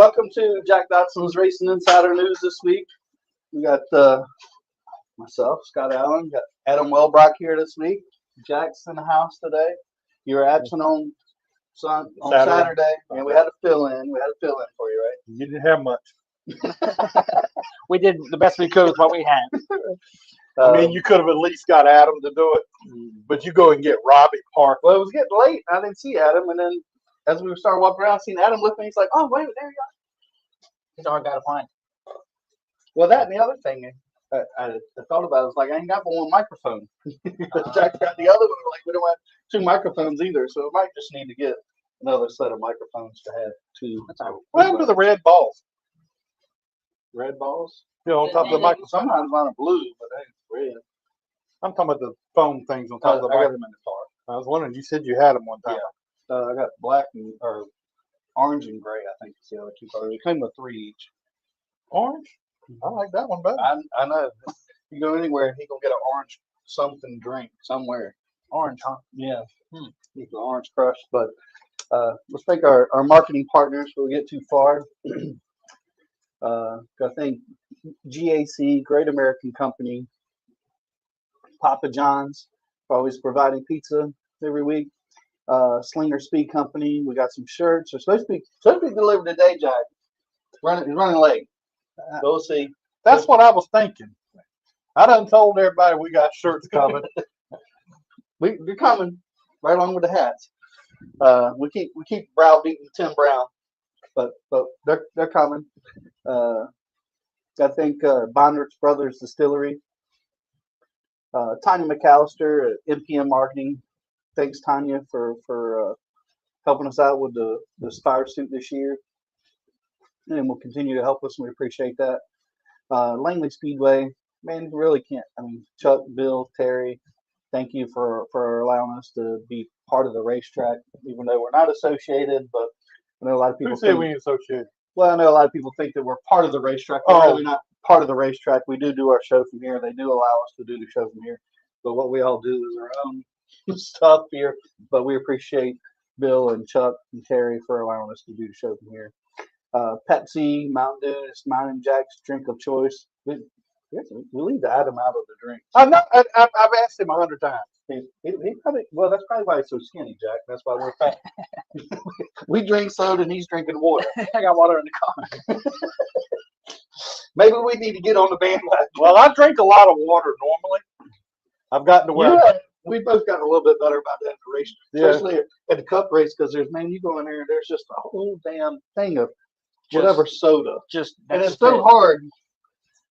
welcome to Jack Dodson'S Racing Insider News this week. We got myself, Scott Allen, got Adam Wellbrock here this week. Jack's in the house today. You were absent on Saturday, and we had to fill in. We had to fill in for you, right? You didn't have much. We did the best we could with what we had. I mean, you could have at least got Adam to do it, but you go and get Robbie Park. Well, it was getting late. I didn't see Adam, and then as we started walking around, seeing Adam with me, he's like, "Oh, wait, there you are." He's hard guy to find. Well, that and the other thing I thought about was like, I ain't got but one microphone. Jack's got the other one. Like, we don't have two microphones either, so we might just need to get another set of microphones to have two. What happened to the red balls? Red balls? You know, on top of the microphone. Sometimes mine are blue, but they ain't red. I'm talking about the foam things on top of the I got microphone. them in the car. I was wondering, you said you had them one time. Yeah. I got black or orange and gray, I think, is the other two colors. It came with three each. Orange? I like that one better. I know. You go anywhere, he gonna get an orange something drink somewhere. Orange, huh? Yeah. He's an orange crush. But let's thank our marketing partners before we get too far. I think GAC, Great American Company, Papa John's, for always providing pizza every week. Slinger Speed Company, we got some shirts. They're supposed to be delivered today, Jack. It's running late. We'll see. That's what I was thinking. I done told everybody we got shirts coming. They're coming right along with the hats. We keep browbeating Tim Brown, but they're coming. I think Bonner's Brothers Distillery, Tanya McAllister at MPM Marketing. Thanks, Tanya, for helping us out with the fire suit this year, and will continue to help us, and we appreciate that. Langley Speedway, man, really can't. I mean, Chuck, Bill, Terry, thank you for allowing us to be part of the racetrack, even though we're not associated. But I know a lot of people say we ain't associated. Well, I know a lot of people think that we're part of the racetrack. We're really not part of the racetrack. We do our show from here. They do allow us to do the show from here. But what we all do is our own stuff here. But we appreciate Bill and Chuck and Terry for allowing us to do the show from here. Pepsi, Mountain Dew, it's mine and Jack's drink of choice. We leave the Adam out of the drink. I've asked him 100 times. He probably, well, that's probably why he's so skinny, Jack. That's why we're fat. We drink soda and he's drinking water. I got water in the car. Maybe we need to get on the bandwagon. Well, I drink a lot of water normally. I've gotten to where we've both gotten a little bit better about that in the race, especially at the cup race, because you go in there and there's just a whole damn thing of whatever soda. And it's so hard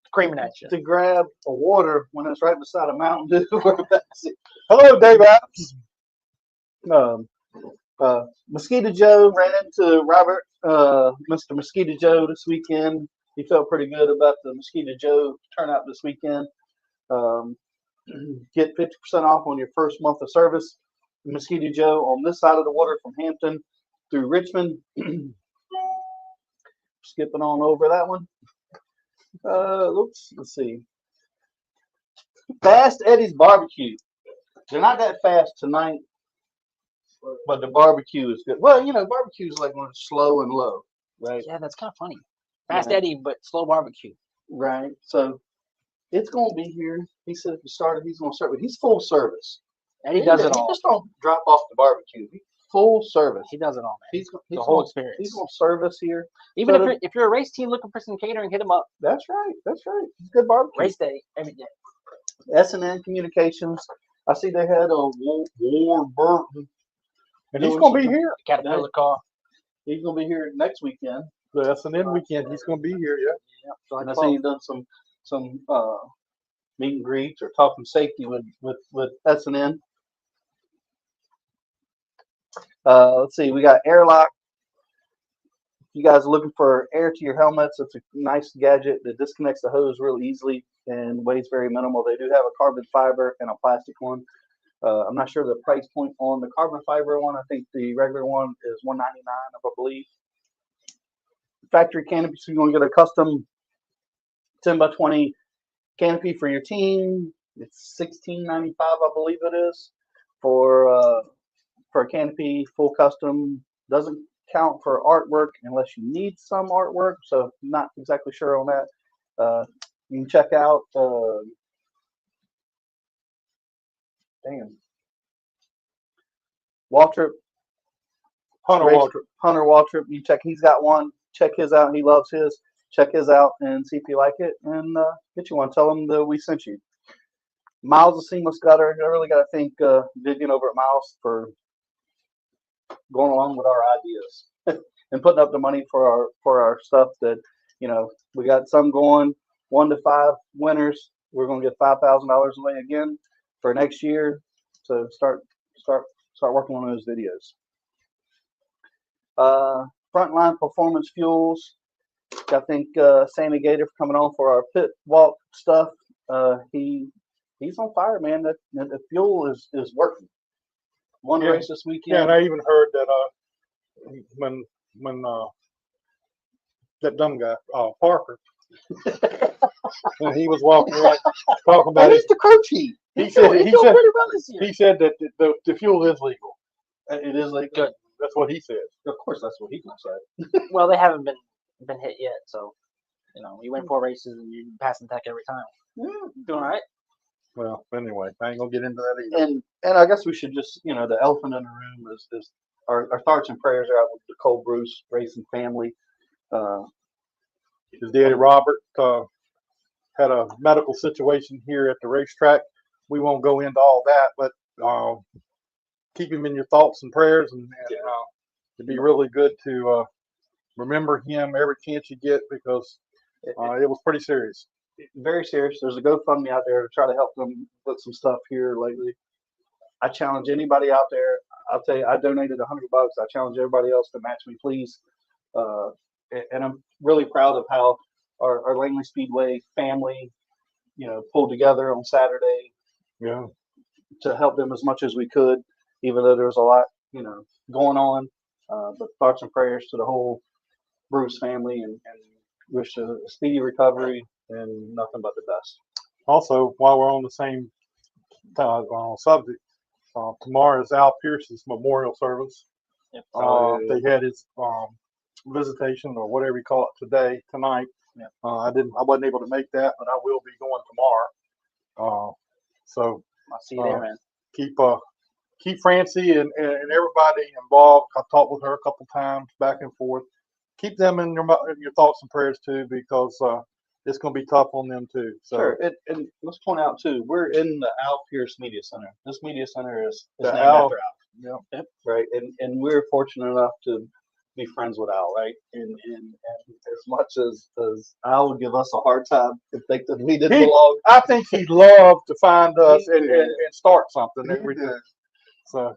screaming at you to grab a water when it's right beside a Mountain Dew or Pepsi. Hello, Dave Adams. Mosquito Joe ran into Robert, Mr. Mosquito Joe, this weekend. He felt pretty good about the Mosquito Joe turnout this weekend. Get 50% off on your first month of service. Mosquito Joe on this side of the water from Hampton through Richmond. Skipping on over that one. Let's see. Fast Eddie's Barbecue. They're not that fast tonight, but the barbecue is good. Well, barbecue is like when it's slow and low, right? Yeah, that's kind of funny. Fast Eddie, but slow barbecue. Right. So it's going to be here. He said if you started, he's going to start with. He's full service. And he does it all. He just don't drop off the barbecue. He's full service. He does it all, man. He's the whole experience. He's going to service here. Even if you're a race team looking for some catering, hit him up. That's right. That's right. It's good barbecue. Race day, every day. S&N Communications. I see they had a Warburton. And he's going to be here. Caterpillar car. He's going to be here next weekend. The S&N weekend, he's going to be here, yeah. So I see he's done some meet and greets or talking safety with S&N. Let's see, we got Airlock. You guys are looking for air to your helmets. It's a nice gadget that disconnects the hose real easily and weighs very minimal. They do have a carbon fiber and a plastic one. I'm not sure the price point on the carbon fiber one. I think the regular one is $199, I believe. Factory canopy, so you're going to get a custom 10 by 20 canopy for your team. It's $16.95, I believe it is, for a canopy, full custom. Doesn't count for artwork unless you need some artwork. So not exactly sure on that. You can check out Waltrip, Hunter Race- Walter. Hunter Waltrip. You check, he's got one. Check his out. He loves his. Check his out and see if you like it, and get you one. Tell him that we sent you. Miles of Seamless Gutter. I really got to thank Vivian over at Miles for going along with our ideas and putting up the money for our stuff. That we got some going 1 to 5 winners. We're going to get $5,000 away again for next year to start working on those videos. Frontline Performance Fuels. I think Sammy Gator coming on for our pit walk stuff. He's on fire, man. The fuel is working. One race this weekend. Yeah, and I even heard that when that dumb guy Parker, when he was walking around talking about it, the crew chief. he said pretty well this year. he said that the fuel is legal. It is like Good. That's what he said. Of course, that's what he's gonna say. Well, they haven't been hit yet, so you win 4 races and you pass the tech every time. Doing all right. Well, anyway, I ain't gonna get into that either. And I guess we should just the elephant in the room is our thoughts and prayers are out with the Cole Bruce racing family. His daddy Robert had a medical situation here at the racetrack. We won't go into all that, but keep him in your thoughts and prayers, and it'd be really good to remember him every chance you get, because it was pretty serious. Very serious. There's a GoFundMe out there to try to help them with some stuff here lately. I challenge anybody out there. I'll tell you, I donated $100. I challenge everybody else to match me, please. And I'm really proud of how our Langley Speedway family, pulled together on Saturday. Yeah. To help them as much as we could, even though there was a lot, going on. But thoughts and prayers to the whole Bruce family, and wish a speedy recovery and nothing but the best. Also, while we're on the same subject, tomorrow is Al Pierce's memorial service. Yep. They had his visitation, or whatever you call it, tonight. Yep. I wasn't able to make that, but I will be going tomorrow. So I'll see you there, man. Keep Francie and everybody involved. I've talked with her a couple times back and forth. Keep them in your thoughts and prayers too, because it's going to be tough on them too. So. Sure. And let's point out too, we're in the Al Pierce Media Center. This media center is named Al. after Al. Yep. Right. And we're fortunate enough to be friends with Al, right? And as much as Al would give us a hard time and think that we didn't belong. I think he'd love to find us and start something every day. So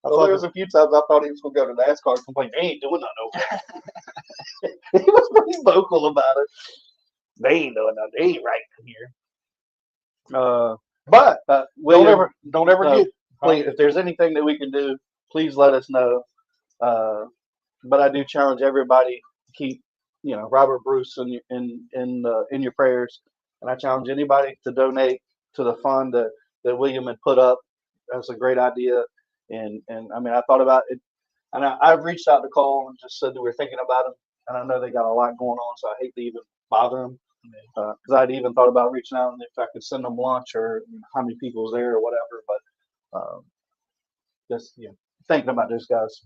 there was a few times I thought he was going to go to NASCAR and complain, they ain't doing nothing over there. He was pretty vocal about it. They ain't doing nothing. They ain't right in here. But don't ever get. Please, if there's anything that we can do, please let us know. But I do challenge everybody to keep, Robert Bruce in your prayers, and I challenge anybody to donate to the fund that William had put up. That's a great idea, and I mean, I thought about it, and I've reached out to Cole and just said that we're thinking about him, and I know they got a lot going on, so I hate to even bother them, because I'd even thought about reaching out and if I could send them lunch or how many people was there or whatever, but just thinking about those guys.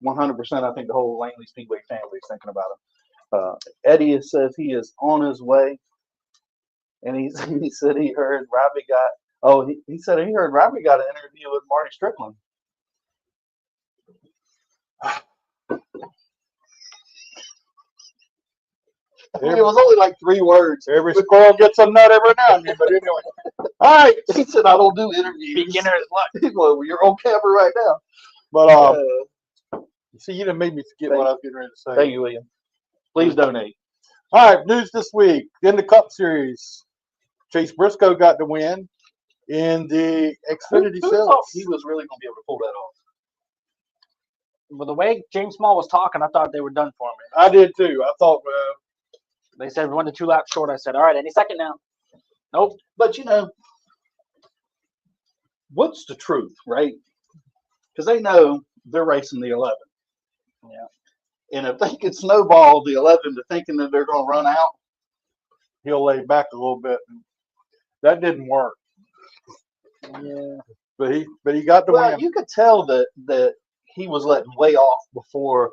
100%, I think the whole Langley Speedway family is thinking about him. Eddie says he is on his way, and he said he heard Robbie got. Oh, he said he heard Robbie got an interview with Marty Strickland. It was only like 3 words. Every squirrel gets a nut every now and then, but anyway. All right. He said, I don't do interviews. Beginner's luck. Well, you're on camera right now. But see, you done made me forget what I was getting ready to say. Thank you, William. Please donate. All right, news this week. In the Cup Series, Chase Briscoe got the win in the Xfinity Who Series. thought he was really going to be able to pull that off? Well, the way James Small was talking, I thought they were done for me. I did too. I thought, They said 1 to 2 laps short. I said, all right, any second now. Nope. But what's the truth, right? Because they know they're racing the 11. Yeah. And if they can snowball the 11 to thinking that they're going to run out, he'll lay back a little bit. That didn't work. Yeah. But he got the well, win. you could tell that he was letting way off before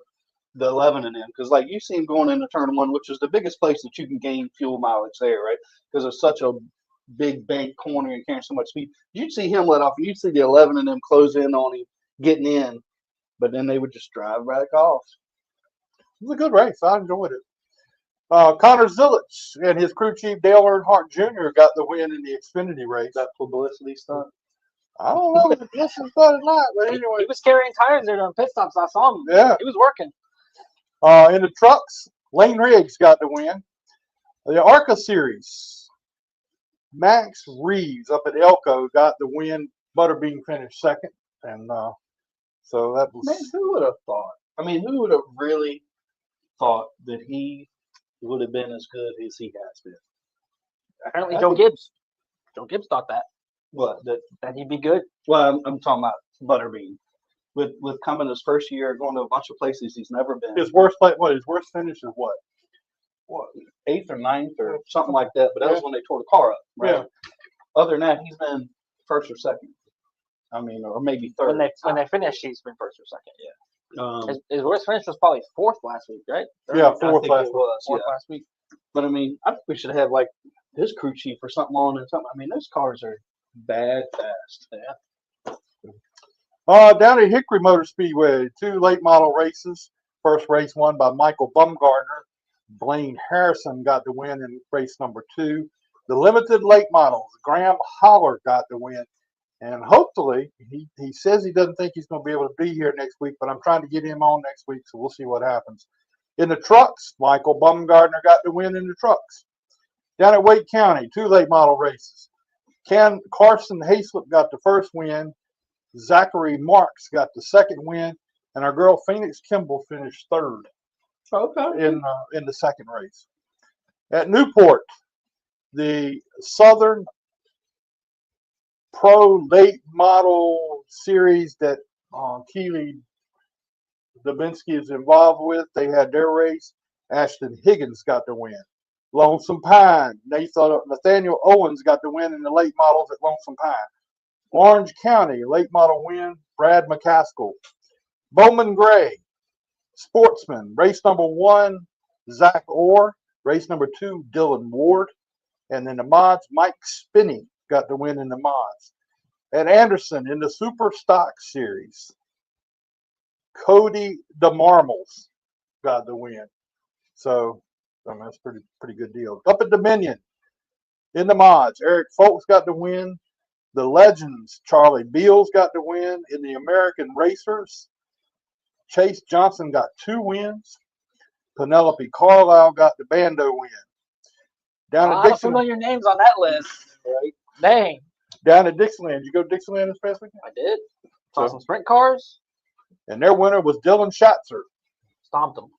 the 11 and them, because like you see him going into turn one, which is the biggest place that you can gain fuel mileage there, right? Because it's such a big bank corner and carrying so much speed. You'd see him let off. You'd see the 11 and them close in on him, getting in, but then they would just drive back off. It was a good race. I enjoyed it. Connor Zilich and his crew chief Dale Earnhardt Jr. got the win in the Xfinity race. That publicity stunt. I don't know if this is good or not, but anyway. He was carrying tires there during pit stops. I saw him. Yeah. He was working. In the trucks, Lane Riggs got the win. The ARCA Series, Max Reeves up at Elko got the win. Butterbean finished second, and so that was. Man, who would have thought? I mean, who would have really thought that he would have been as good as he has been? Apparently, Joe Gibbs. Joe Gibbs thought that That he'd be good. well, I'm talking about Butterbean. With coming his first year, going to a bunch of places he's never been. His worst play, what? His worst finish is what? What, 8th or 9th or something like that. But that was when they tore the car up, right? Yeah. Other than that, he's been first or second. I mean, or maybe third. When they finished, he's been first or second. Yeah. His worst finish was probably fourth last week, right? Yeah, I fourth think last it was. Fourth Yeah. last week. But I mean, I think we should have like his crew chief or something on and something. I mean, those cars are bad fast. Yeah. Down at Hickory Motor Speedway, 2 late model races. First race won by Michael Bumgardner. Blaine Harrison got the win in race number 2. The limited late models, Graham Holler got the win. And hopefully, he says he doesn't think he's going to be able to be here next week, but I'm trying to get him on next week, so we'll see what happens. In the trucks, Michael Bumgardner got the win in the trucks. Down at Wake County, 2 late model races. Carson Hayslip got the first win. Zachary Marks got the second win, and our girl Phoenix Kimball finished third in the second race. At Newport, the Southern Pro Late Model Series that Keely Dubinsky is involved with, they had their race. Ashton Higgins got the win. Lonesome Pine, Nathaniel Owens got the win in the late models at Lonesome Pine. Orange County, late model win, Brad McCaskill. Bowman Gray, Sportsman, race number 1, Zach Orr. Race number 2, Dylan Ward. And then the mods, Mike Spinney got the win in the mods. At Anderson, in the Super Stock Series, Cody DeMarmels got the win. So, I mean, that's pretty good deal. Up at Dominion, in the mods, Eric Folks got the win. The Legends, Charlie Beals got the win. In the American Racers, Chase Johnson got 2 wins. Penelope Carlisle got the Bando win. Down at Dixieland, familiar names on that list. Right. Dang. down at Dixieland. Did you go to Dixieland this past weekend? I did. Saw some sprint cars. And their winner was Dylan Schatzer. Stomped them.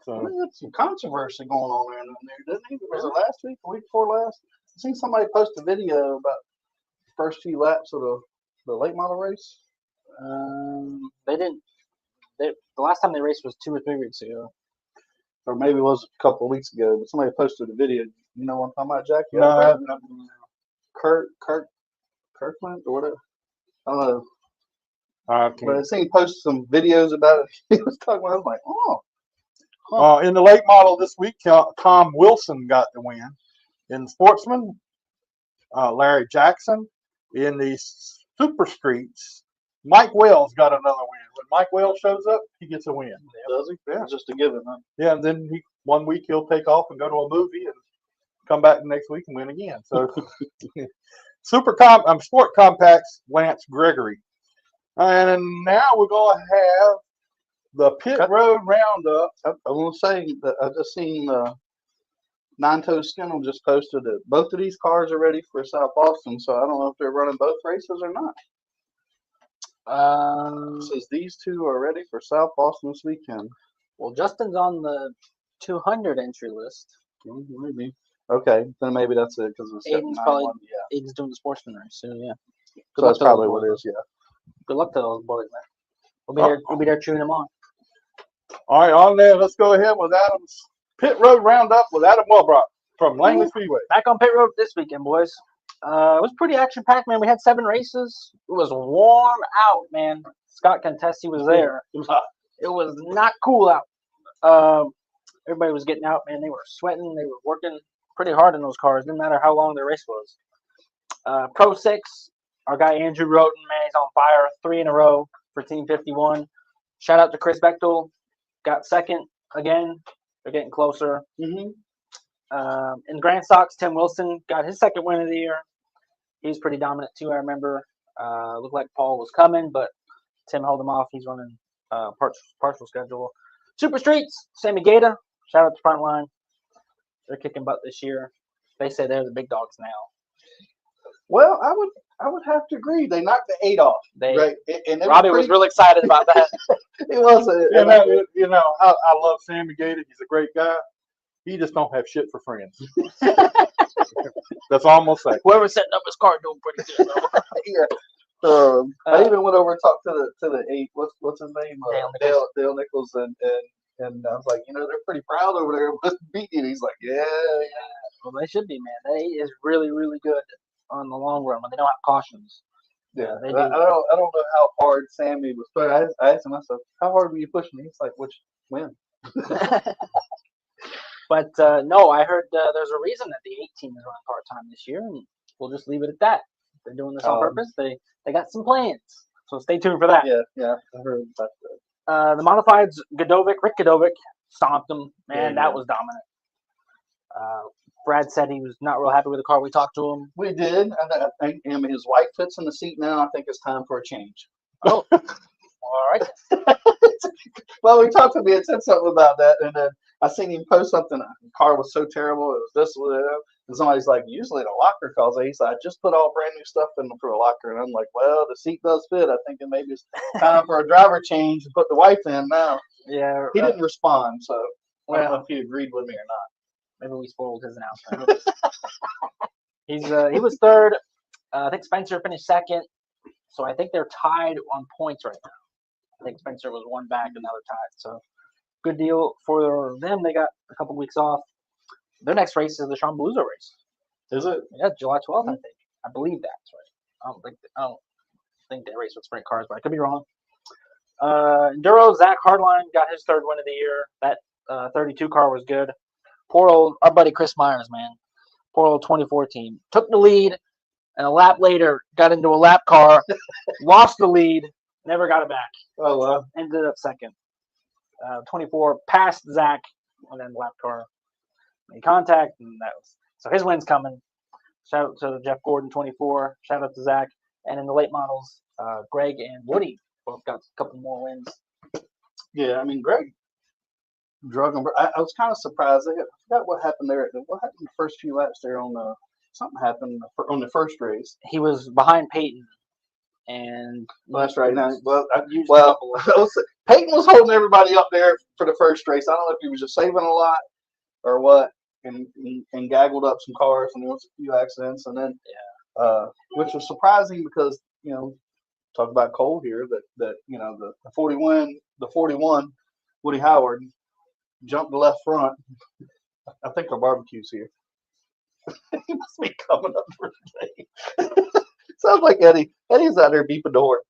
So Well, there's some controversy going on there, didn't he? Was it last week, the week before last? I seen somebody post a video about the first few laps of the late model race. They didn't. The last time they raced was 2 or 3 weeks ago. Or maybe it was a couple of weeks ago, but somebody posted a video. You know what I'm talking about, Jack? no, I haven't. Kirkland or whatever. I don't know. I But can't. I seen he posted some videos about it. He was talking about it. I was like, oh. In the late model this week, Tom Wilson got the win. In the Sportsman, Larry Jackson. In the Super Streets, Mike Wells got another win. When Mike Wells shows up, he gets a win. Does he? Yeah. It's just a given, huh? Yeah, and then 1 week he'll take off and go to a movie and come back the next week and win again. So Sport Compacts, Lance Gregory. And now we're going to have the Pit Road Roundup. I want to say that I just seen Nine Toes Skinnell just posted that both of these cars are ready for South Boston, so I don't know if they're running both races or not. It says these two are ready for South Boston this weekend. Well, Justin's on the 200 entry list. Maybe. Okay, then maybe that's it because it's Aiden's probably 79-1, yeah. Aiden's doing the sportsman race soon. Yeah. So that's probably what it is. Yeah. Good luck to those boys, man. We'll be there cheering them on. All right, on there. Let's go ahead with Adam's Pit Road Roundup with Adam Welbrock from Langley Speedway. Back on pit road this weekend, boys. It was pretty action-packed, man. We had 7 races. It was warm out, man. Scott Contesti was there. It was hot. It was not cool out. Everybody was getting out, man. They were sweating. They were working pretty hard in those cars. Didn't matter how long their race was. Pro 6, our guy Andrew Roden, man, he's on fire. 3 in a row for Team 51. Shout out to Chris Bechtel. Got second again. They're getting closer. Mm-hmm. In Grand Stocks, Tim Wilson got his second win of the year. He's pretty dominant too. I remember. Looked like Paul was coming, but Tim held him off. He's running partial schedule. Super Streets, Sammy Gaeta. Shout out to Frontline. They're kicking butt this year. They say they're the big dogs now. Well, I would have to agree. They knocked the 8 off. They Right. And it Robbie was really excited about that. It was. I love Sammy Gator. He's a great guy. He just don't have shit for friends. That's all I'm gonna say. Whoever's setting up his car doing pretty good. Bro. Yeah. I even went over and talked to the 8. What's his name? Dale Nichols and I was like, they're pretty proud over there with beating. He's like, yeah. Well, they should be, man. They is really, really good on the long run when they don't have cautions. Yeah, they I do. don't know how hard Sammy was pushing. I asked him myself, how hard were you pushing? He's like, which win? But no, I heard there's a reason that the 18 is running part-time this year, and we'll just leave it at that. They're doing this on purpose. They got some plans, so stay tuned for that. Yeah, I heard about that. The modifieds, Rick Godovic, stomped him. Man, that was dominant. Brad said he was not real happy with the car. We talked to him. We did. I mean, his wife fits in the seat now. I think it's time for a change. Oh, all right. Well, we talked to me and said something about that, and then I seen him post something. The car was so terrible. It was this, whatever. And somebody's like, usually the locker calls. He said, I just put all brand new stuff in for a locker. And I'm like, well, the seat does fit. I think maybe it's time for a driver change and put the wife in now. Yeah. He didn't respond, so I don't know Well, if he agreed with me or not. maybe we spoiled his announcement. He was third. I think Spencer finished second. So I think they're tied on points right now. I think Spencer was one back and now they're tied. So good deal for them. They got a couple weeks off. Their next race is the Sean Beluso race. Is it? Yeah, July 12th, I think. I believe that's right. I don't think they race with sprint cars, but I could be wrong. Enduro, Zach Hardline got his third win of the year. That 32 car was good. Poor old our buddy Chris Myers, man. Poor old 2014. Took the lead, and a lap later got into a lap car, lost the lead, never got it back. Oh, well. Ended up second. 24 passed Zach, and then the lap car made contact, and that was so his win's coming. Shout out to Jeff Gordon, 24. Shout out to Zach, and in the late models, Greg and Woody both got a couple more wins. Yeah, I mean, Greg drug him. I was kind of surprised. I forgot what happened there. What happened in the first few laps there on the something happened on the first race. He was behind Peyton, and that's right. Now, Peyton was holding everybody up there for the first race. I don't know if he was just saving a lot or what, and gaggled up some cars, and there was a few accidents, and then which was surprising because talk about Cole here that the 41 Woody Howard jumped the left front. I think our barbecue's here. He must be coming up for today. Sounds like Eddie. Eddie's out there beeping the horn.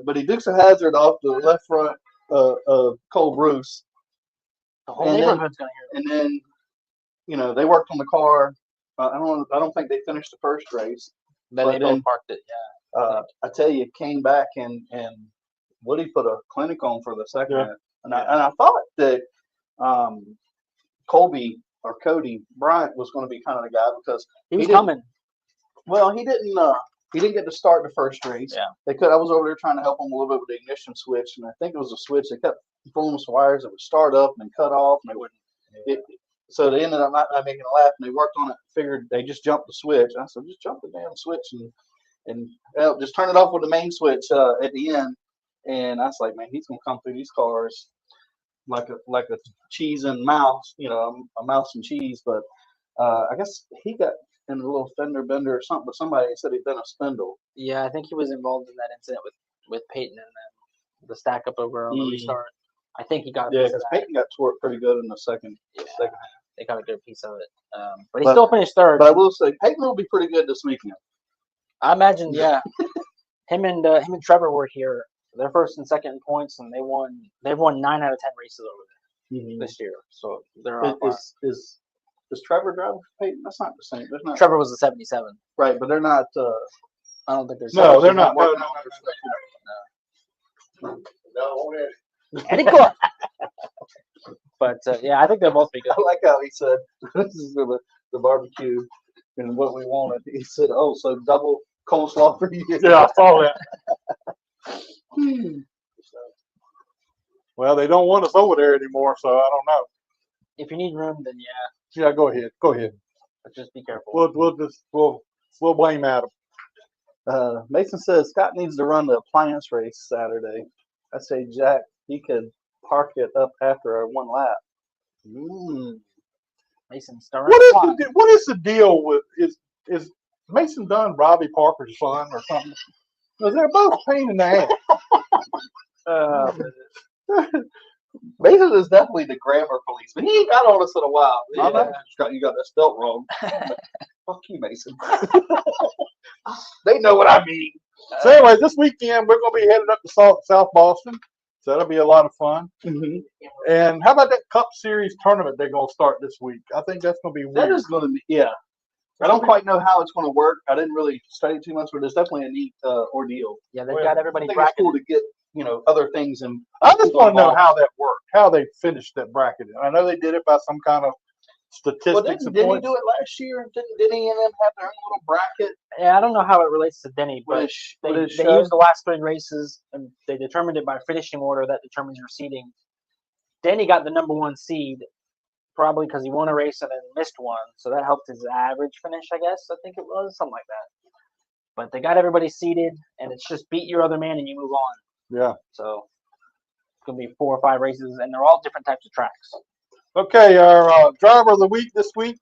But he dukes a hazard off the left front of Cole Bruce. The whole neighborhood's gonna hear it. And then, they worked on the car. I don't think they finished the first race. Then they both parked it. Yeah. I tell you, came back and Woody put a clinic on for the second. Yeah. And I thought that Cody Bryant was going to be kind of the guy because he was coming. Well, he didn't get to start the first race. Yeah. I was over there trying to help him a little bit with the ignition switch, and I think it was a switch. They kept pulling some wires that would start up and then cut off, and they wouldn't. So they ended up not making a lap, and they worked on it. Figured they just jumped the switch. I said, just jump the damn switch and just turn it off with the main switch at the end. And I was like, man, he's gonna come through these cars like a cheese and mouse, a mouse and cheese. But I guess he got in a little fender bender or something. But somebody said he'd been a spindle. Yeah, I think he was involved in that incident with Peyton and then the stack up over on the restart. I think he got a Yeah, piece of because that. Peyton got torqued pretty good in the second. Yeah, second. they got a good piece of it. But he But- still finished third. But I will say, Peyton will be pretty good this weekend. I imagine, yeah. him and Trevor were here. They're first and second in points, and they've won 9 out of 10 races over there this year. So they're on fire. Is Trevor driving for Peyton? That's not the same. There's not Trevor was a 77. right, but they're not. I don't think there's. No, they're not. working No, on their stuff. Eddie Clark. But yeah, I think they'll both be good. I like how he said this is the barbecue and what we wanted. He said, "Oh, so double coleslaw for you." Yeah, I saw that. Well, they don't want us over there anymore, so I don't know. If you need room, then yeah, Yeah, go ahead. Go ahead. but just be careful. We'll blame Adam. Mason says Scott needs to run the appliance race Saturday. I say Jack, he could park it up after one lap. Mason starting. What is the deal with is Mason Dunn Robbie Parker's son or something? Because they're both pain in the ass. Mason is definitely the grammar police, but he ain't got on us in a while. Yeah. Scott, you got that spelt wrong. Fuck you, Mason. They know what I mean. So anyway, this weekend we're going to be headed up to South Boston. So that'll be a lot of fun. Mm-hmm. And how about that Cup Series tournament they're going to start this week? I think that's going to be weird. That is going to be, yeah. I don't quite know how it's going to work. I didn't really study too much, but it's definitely a neat ordeal. Yeah, they've got I everybody think it's bracketed. cool to get, other things. And I just want to know how that worked, how they finished that bracket. I know they did it by some kind of statistics. Well, and didn't he points. do it last year? Didn't he and them have their own little bracket? Yeah, I don't know how it relates to Denny, but they With his used the last 3 races, and they determined it by finishing order that determines your seeding. Denny got the number 1 seed, probably because he won a race and then missed one, so that helped his average finish, I guess. I think it was something like that. But they got everybody seeded, and it's just beat your other man and you move on. Yeah. So it's gonna be 4 or 5 races, and they're all different types of tracks. Okay, our driver of the week this week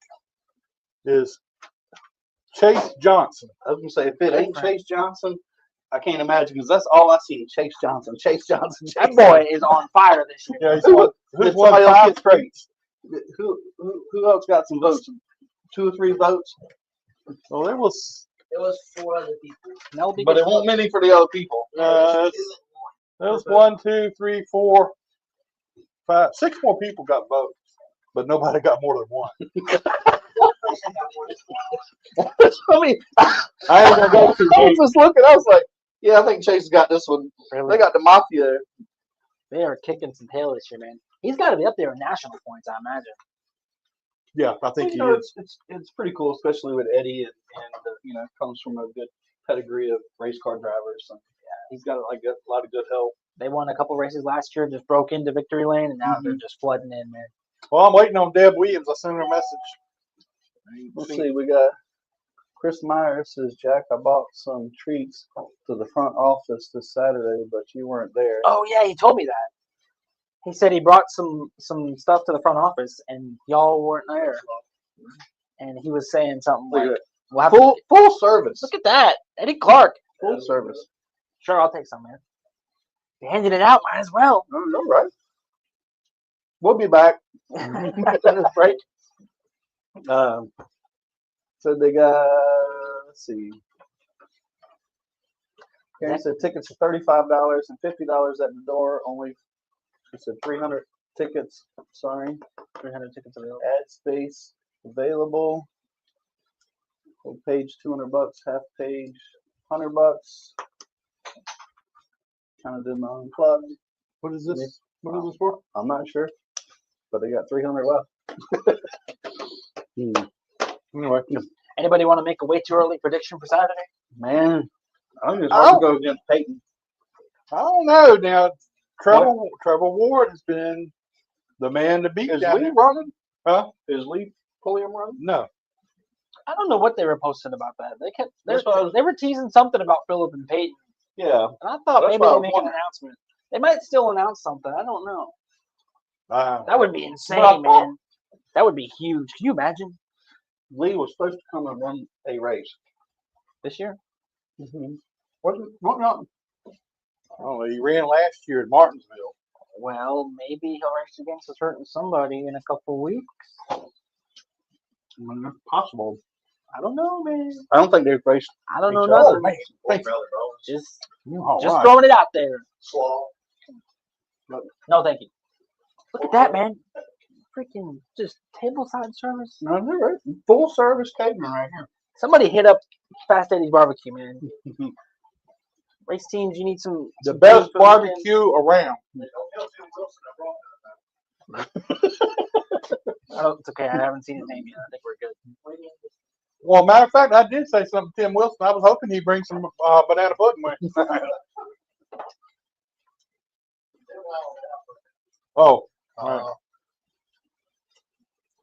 is Chase Johnson. I was gonna say, if it ain't Chase Johnson, I can't imagine, because that's all I see. Chase Johnson. That boy is on fire this year. Yeah, he's won Did somebody else 5 get straight. Who else got some votes? 2 or 3 votes, Well, there was 4 other people. but it won't many for the other people. there was 1, 2, 3, 4, 5, 6 more people got votes, but nobody got more than 1. I mean, I ain't gonna go too I was deep. just looking. I was like, yeah, I think Chase got this one. Really? They got the Mafia. They are kicking some tail this year, man. He's got to be up there in national points, I imagine. Yeah, I think he You know, is. it's pretty cool, especially with Eddie, and comes from a good pedigree of race car drivers. And he's got like a lot of good help. They won a couple races last year, just broke into victory lane, and now they're just flooding in, man. Well, I'm waiting on Deb Williams. I sent her a message. Let's see, we got Chris Myers says, Jack, I bought some treats to the front office this Saturday, but you weren't there. Oh yeah, he told me that. He said he brought some stuff to the front office, and y'all weren't there. And he was saying something Look like, at "We'll have full service. look at that, Eddie Clark." Full service. Sure, I'll take some, man. If you handed it out, might as well. All right. We'll be back. Right? So they got, let's see. Karen said tickets are $35 and $50 at the door. Only, she said 300 tickets. Sorry. 300 tickets available. Ad space available. Full page $200, half page $100. Kind of did my own plug. What is this? What is this for? I'm not sure, but they got 300 left. Anyway, Anybody want to make a way too early prediction for Saturday? Man, I'm just hard to go against Peyton. I don't know. Now, Trevor Ward has been the man to beat. Is down Lee there. running? Huh? Is Lee Pulliam running? No. I don't know what they were posting about that. That's what I was- They were teasing something about Phillip and Peyton, Yeah. and I thought That's maybe what I they was make an wondering. announcement. They might still announce something. I don't know. That would be insane, Well, I thought- man. That would be huge. Can you imagine Lee was supposed to come and run a race. this year? What not? Oh, he ran last year at Martinsville. Well, maybe he'll race against a certain somebody in a couple weeks. I mean, it's possible. I don't know, man. I don't think they've raced. I don't know each other. nothing. Thank you. All Just right. throwing it out there. No, thank you. Look at that, man. Freaking just tableside service. No, they're right. Full service catering right here. Somebody hit up Fast 80s Barbecue, man. Race teams, you need some. The some best food for the weekend. barbecue around. It's okay. I haven't seen his name yet. I think we're good. Well, matter of fact, I did say something to Tim Wilson. I was hoping he'd bring some banana pudding with him. Oh.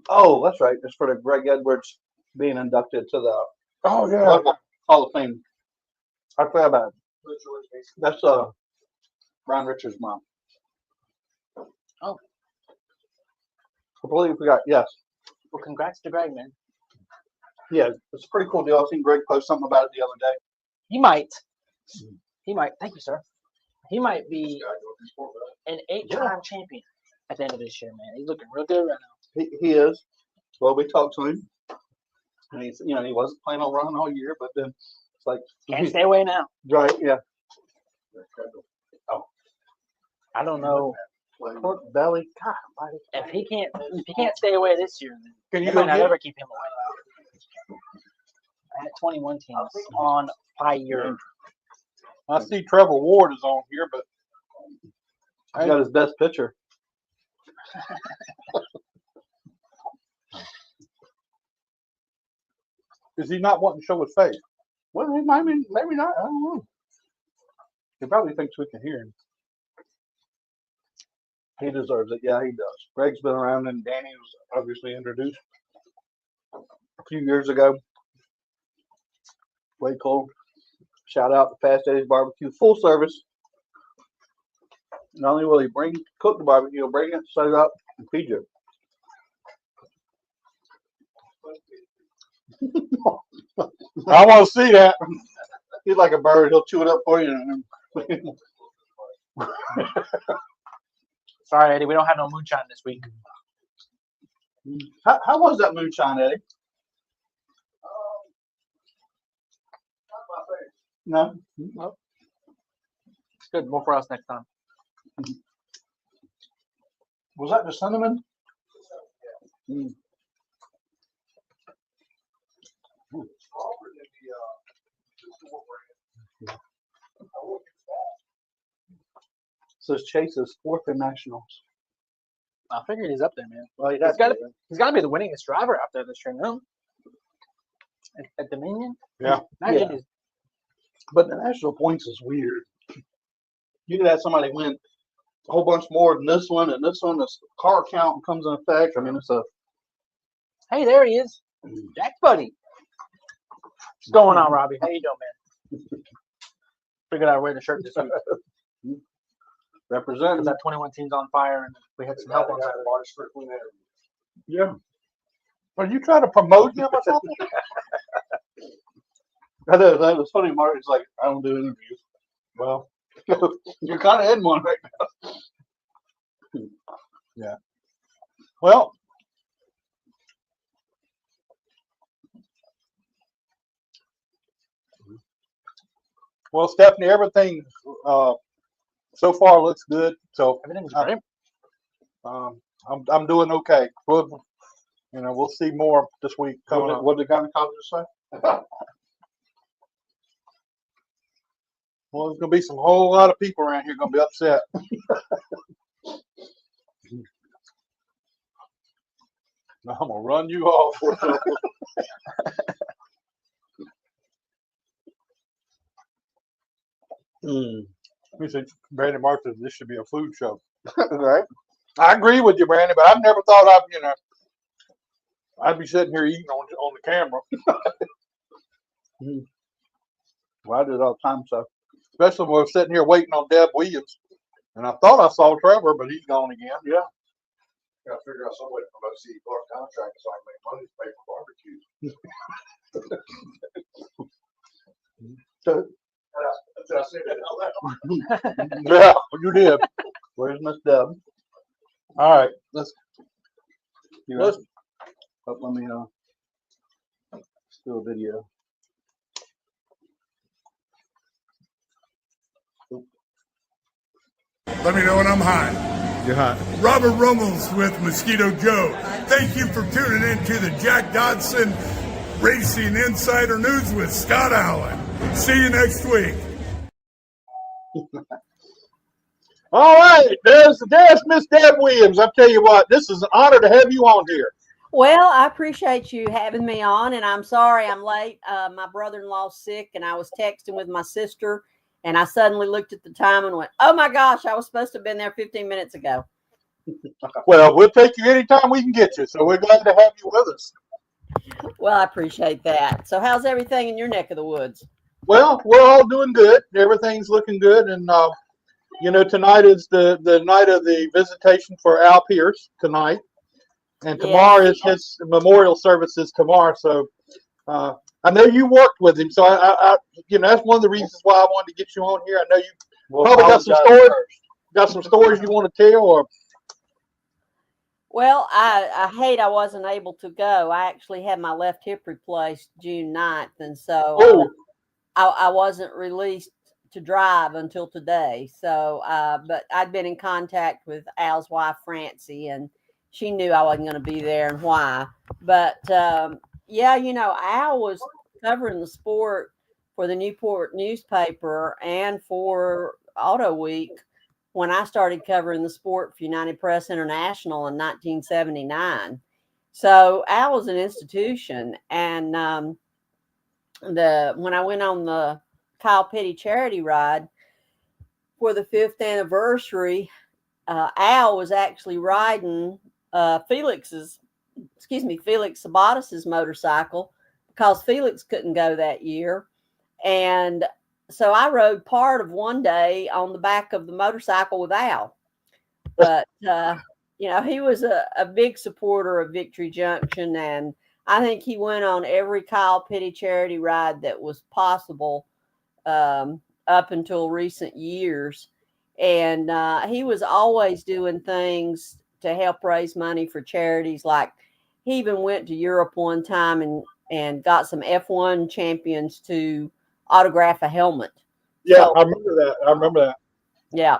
Oh, that's right. It's for the Greg Edwards being inducted to the Oh, yeah. Hall of Fame. I forgot about it. That's Brian Richards' mom. Oh. I believe we got, yes. Well, congrats to Greg, man. Yeah, it's a pretty cool deal. I've seen Greg post something about it the other day. He might. Thank you, sir. He might be an 8-time champion at the end of this year, man. He's looking real good right now. He is. Well, we talked to him. And he's, he wasn't planning on running all year, but then it's like. Can't stay away now. Right, yeah. I don't know. Pork belly. God, buddy. If he can't stay away this year, then Can you they go might not get ever keep him away. I had 21 teams on fire. I see Trevor Ward is on here, but He's got his best picture. is he not wanting to show his face? Well, maybe not. I don't know. He probably thinks we can hear him. He deserves it. Yeah, he does. Greg's been around, and Danny was obviously introduced a few years ago. Way cool. Shout out to Fast 80s Barbecue, full service. Not only will he cook the barbecue, he'll bring it, set it up, and feed you. I want to see that. He's like a bird. He'll chew it up for you. Sorry, Eddie, we don't have no moonshine this week. How was that moonshine, Eddie? No. It's good. More for us next time. Was that the cinnamon? Mm. Says Chase is 4th in nationals. I figured he's up there, man. Well, He's got to be the winningest driver out there this year, no? At Dominion? Yeah. Imagine Yeah. But the national points is weird. You could have somebody win a whole bunch more than this one, and this one, this car count comes in effect. I mean, it's a. Hey, there he is. Jack Buddy. What's going on, Robbie? How you doing, man? Figured out a way to shirt this week. Representative. Because that 21 teams on fire, and we had some help on that. Yeah. Are you trying to promote him or something? I know, that was funny. Marty's like, I don't do interviews. Well, you're kind of in one right now. Yeah. Well, Stephanie, everything so far looks good. So Everything's great. I'm doing okay. We'll see more this week coming up. What did the gynecologist say? Well, there's gonna be some whole lot of people around here gonna be upset. I'm gonna run you off. He said, Brandon Mark says this should be a food show. Right. I agree with you, Brandon, but I've never thought I'd be sitting here eating on the camera. Well, I do it all the time, so. Especially when we're sitting here waiting on Deb Williams. And I thought I saw Trevor, but he's gone again. Yeah. Gotta figure out some way to promote CD Clark contract so I can make money to pay for barbecue. So, Did I say that out loud? Yeah, you did. Where's Miss Deb? All right, let's You let's ready? Oh, let me let's do a video. Let me know when I'm hot. You're hot. Robert Rummels with Mosquito Joe. Thank you for tuning in to the Jack Dodson Racing Insider News with Scott Allen. See you next week. All right, there's Miss Deb Williams. I tell you what, this is an honor to have you on here. Well, I appreciate you having me on, and I'm sorry I'm late. My brother-in-law's sick, and I was texting with my sister, and I suddenly looked at the time and went, "Oh my gosh, I was supposed to have been there 15 minutes ago." Well, we'll take you anytime we can get you, so we're glad to have you with us. Well, I appreciate that. So, how's everything in your neck of the woods? Well, we're all doing good. Everything's looking good, and you know, tonight is the night of the visitation for Al Pierce tonight, and tomorrow is his memorial services tomorrow. So I know you worked with him, so I you know, that's one of the reasons why I wanted to get you on here. I know you probably got some stories you want to tell, or Well, I hate I wasn't able to go. I actually had my left hip replaced June 9th, and so I wasn't released to drive until today. So, but I'd been in contact with Al's wife, Francie, and she knew I wasn't going to be there and why. But yeah, you know, Al was covering the sport for the Newport newspaper and for AUTOWEEK when I started covering the sport for United Press International in 1979. So Al was an institution, and when I went on the Kyle Petty charity ride for the 5th anniversary, Al was actually riding Felix Sabatis's motorcycle because Felix couldn't go that year. And so I rode part of one day on the back of the motorcycle with Al. But, you know, he was a big supporter of Victory Junction, and I think he went on every Kyle Petty charity ride that was possible up until recent years. And he was always doing things to help raise money for charities. Like he even went to Europe one time and got some F1 champions to autograph a helmet. yeah, So, I remember that. yeah.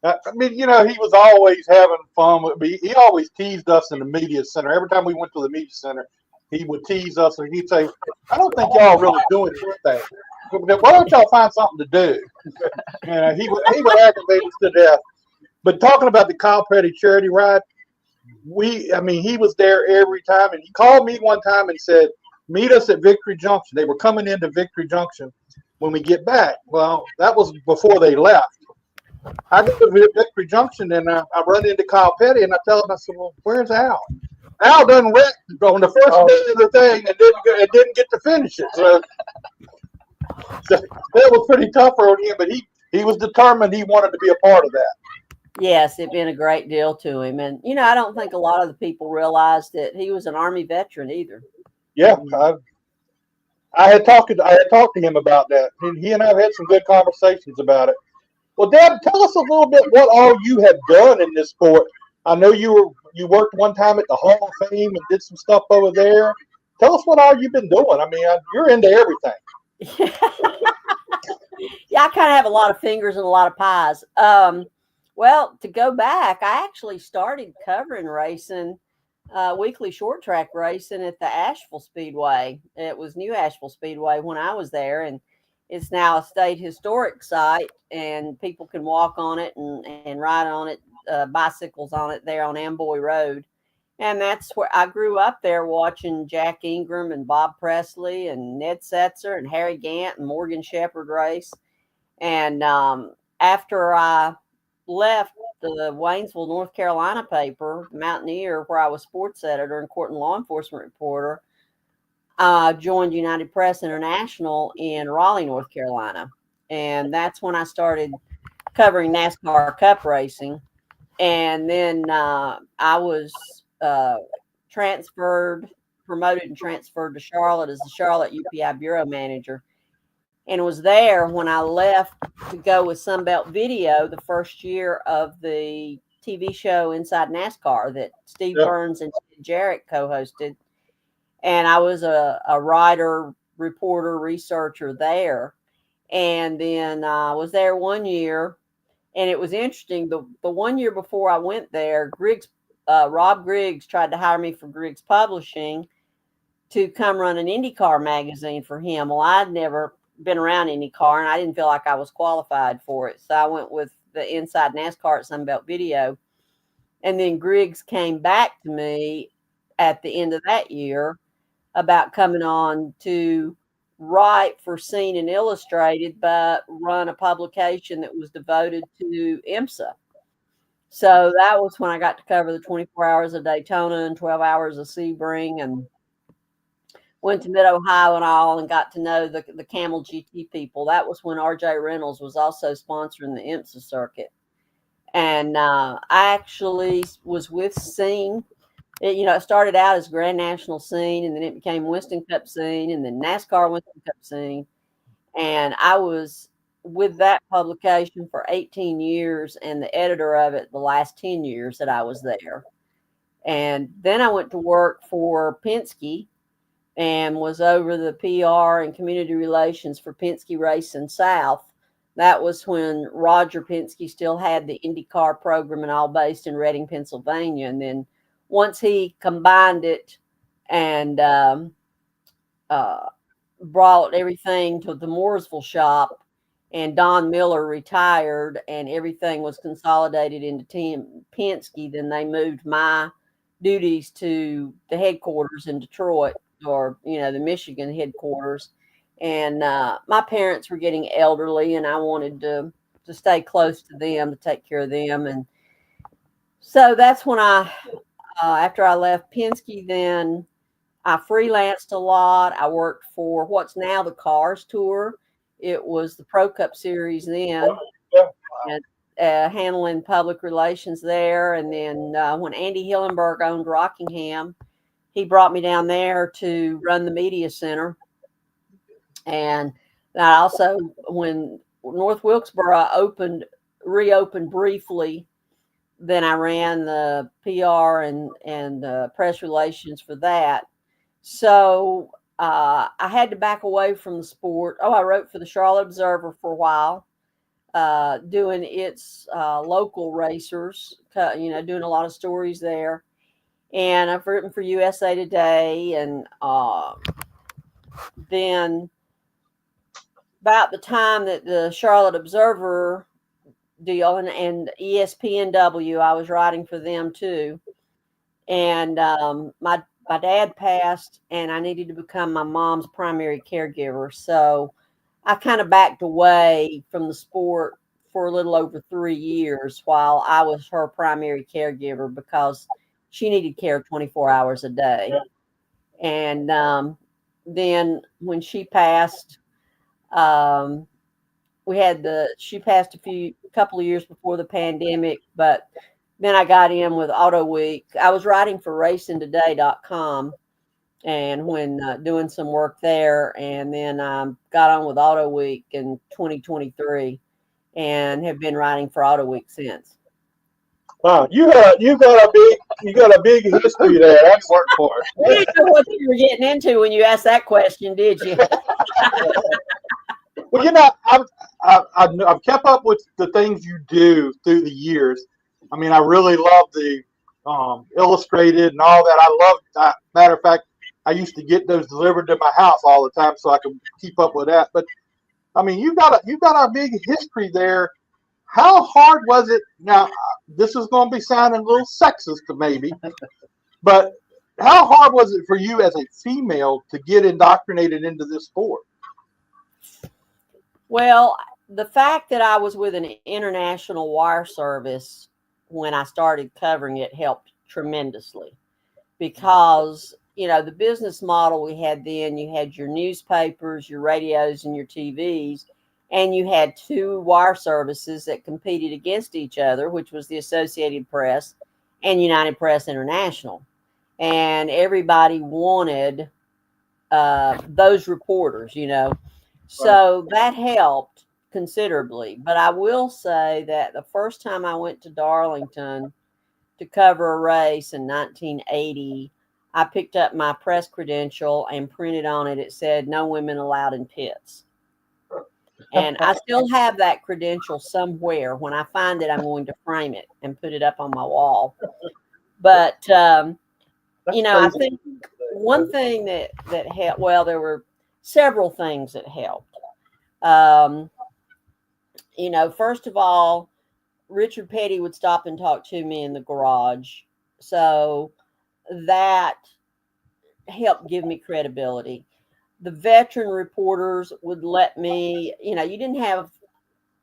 I mean, you know, he was always having fun with me. He always teased us in the media center. Every time we went to the media center, he would tease us and he'd say, "I don't think y'all really doing anything. Why don't y'all find something to do?" And he would aggravate us to death. But talking about the Kyle Petty charity ride, he was there every time, and he called me one time and said, "Meet us at Victory Junction." They were coming into Victory Junction when we get back. Well, that was before they left. I go to Victory Junction and I run into Kyle Petty and I tell him, I said, "Well, where's Al?" Al done wrecked on the first day of the thing and didn't get to finish it. So that was pretty tough on him, but he was determined he wanted to be a part of that. Yes, it meant a great deal to him. And, you know, I don't think a lot of the people realized that he was an Army veteran either. Yeah, I had talked to him about that. He and I have had some good conversations about it. Well, Deb, tell us a little bit what all you have done in this sport. I know you worked one time at the Hall of Fame and did some stuff over there. Tell us what all you've been doing. I mean, you're into everything. Yeah, I kind of have a lot of fingers and a lot of pies. Well, to go back, I actually started covering racing, weekly short track racing at the Asheville Speedway. It was New Asheville Speedway when I was there, and it's now a state historic site, and people can walk on it and ride on it, bicycles on it there on Amboy Road. And that's where I grew up there watching Jack Ingram and Bob Presley and Ned Setzer and Harry Gant and Morgan Shepherd race. And after I left the Waynesville, North Carolina paper, Mountaineer, where I was sports editor and court and law enforcement reporter, I joined United Press International in Raleigh, North Carolina. And that's when I started covering NASCAR Cup racing. And then I was promoted and transferred to Charlotte as the Charlotte UPI Bureau Manager. and was there when I left to go with Sunbelt Video the first year of the TV show Inside NASCAR that Steve Yeah. Burns and Jarrett co-hosted. And I was a writer, reporter, researcher there. And then I was there 1 year, and it was interesting. The 1 year before I went there, Rob Griggs tried to hire me for Griggs Publishing to come run an IndyCar magazine for him. Well, I'd never been around IndyCar, and I didn't feel like I was qualified for it. So I went with the Inside NASCAR at Sunbelt Video. And then Griggs came back to me at the end of that year about coming on to write for Seen and Illustrated, but run a publication that was devoted to IMSA. So that was when I got to cover the 24 hours of Daytona and 12 hours of Sebring, and went to Mid-Ohio and all, and got to know the Camel GT people. That was when RJ Reynolds was also sponsoring the IMSA circuit. And I actually was with Seen. It started out as Grand National Scene, and then it became Winston Cup Scene, and then NASCAR Winston Cup Scene. And I was with that publication for 18 years and the editor of it the last 10 years that I was there. And then I went to work for Penske and was over the PR and community relations for Penske Racing South. That was when Roger Penske still had the IndyCar program and all based in Reading, Pennsylvania. And then once he combined it and brought everything to the Mooresville shop, and Don Miller retired and everything was consolidated into Team Penske, then they moved my duties to the headquarters in Detroit, or the Michigan headquarters. And my parents were getting elderly, and I wanted to stay close to them, to take care of them. And so that's when after I left Penske, then I freelanced a lot. I worked for what's now the Cars Tour. It was the Pro Cup Series then, and handling public relations there. And then when Andy Hillenberg owned Rockingham, he brought me down there to run the media center. And I also, when North Wilkesboro reopened briefly, then I ran the PR and press relations for that. So I had to back away from the sport. I wrote for the Charlotte Observer for a while, doing its local racers, doing a lot of stories there. And I've written for USA Today. And then about the time that the Charlotte Observer deal and ESPNW, I was writing for them too. And my dad passed, and I needed to become my mom's primary caregiver. So I kind of backed away from the sport for a little over 3 years while I was her primary caregiver, because she needed care 24 hours a day. And then when she passed, she passed a couple of years before the pandemic, but then I got in with AUTOWEEK. I was writing for racingtoday.com and when doing some work there, and then got on with AUTOWEEK in 2023 and have been writing for AUTOWEEK since. Wow, you got a big history there. That's work for it. You didn't know what you were getting into when you asked that question, did you? Well, I've kept up with the things you do through the years. I mean, I really love the illustrated and all that. I love that. Matter of fact, I used to get those delivered to my house all the time so I could keep up with that. But I mean, you've got a big history there. How hard was it? Now, this is going to be sounding a little sexist maybe, but how hard was it for you as a female to get indoctrinated into this sport? Well, the fact that I was with an international wire service when I started covering it helped tremendously, because, the business model we had then, you had your newspapers, your radios, and your TVs, and you had two wire services that competed against each other, which was the Associated Press and United Press International. And everybody wanted those reporters, So that helped considerably. But I will say that the first time I went to Darlington to cover a race in 1980, I picked up my press credential and printed on it. It said, "No women allowed in pits." And I still have that credential somewhere. When I find it, I'm going to frame it and put it up on my wall. But, you know, I think one thing that helped, well, there were several things that helped. You know, first of all, Richard Petty would stop and talk to me in the garage. So that helped give me credibility. The veteran reporters would let me, you know, you didn't have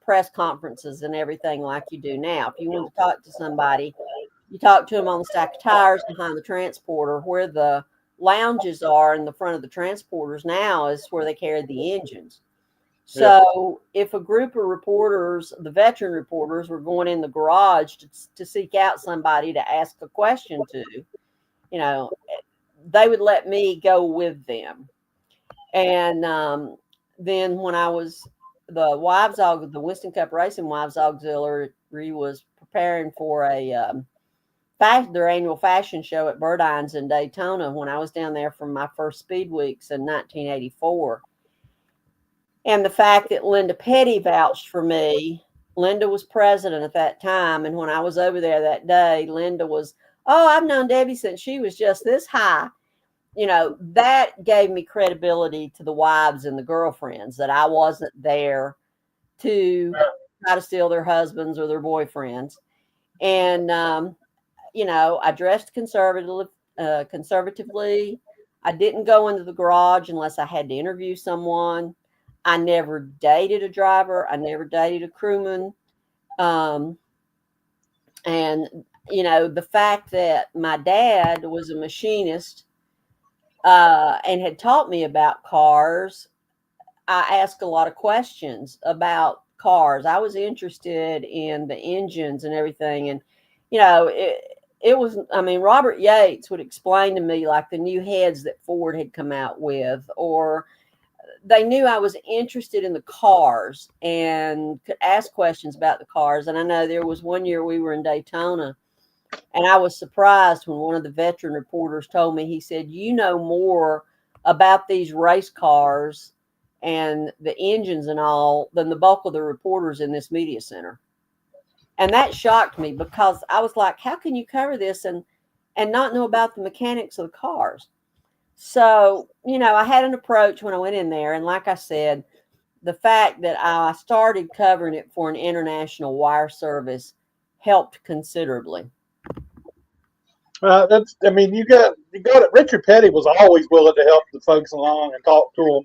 press conferences and everything like you do now. If you wanted to talk to somebody, you talk to them on the stack of tires behind the transporter. Where the lounges are in the front of the transporters now is where they carry the engines. So if a group of reporters, the veteran reporters, were going in the garage to seek out somebody to ask a question to, you know, they would let me go with them. And then when I was the Winston Cup Racing Wives Auxiliary was preparing for their annual fashion show at Birdine's in Daytona when I was down there for my first Speed Weeks in 1984. And the fact that Linda Petty vouched for me, Linda was president at that time. And when I was over there that day, Linda was, "Oh, I've known Debbie since she was just this high." You know, that gave me credibility to the wives and the girlfriends that I wasn't there to try to steal their husbands or their boyfriends. And, you know, I dressed conservatively. I didn't go into the garage unless I had to interview someone. I never dated a driver. I never dated a crewman. And, you know, the fact that my dad was a machinist and had taught me about cars, I asked a lot of questions about cars. I was interested in the engines and everything. And, you know, it was, I mean, Robert Yates would explain to me like the new heads that Ford had come out with, or they knew I was interested in the cars and could ask questions about the cars. And I know there was one year we were in Daytona, and I was surprised when one of the veteran reporters told me, he said, "You know more about these race cars and the engines and all than the bulk of the reporters in this media center." And that shocked me because I was like, how can you cover this and not know about the mechanics of the cars? So, you know, I had an approach when I went in there. And like I said, the fact that I started covering it for an international wire service helped considerably. That's, I mean, you got it. Richard Petty was always willing to help the folks along and talk to them.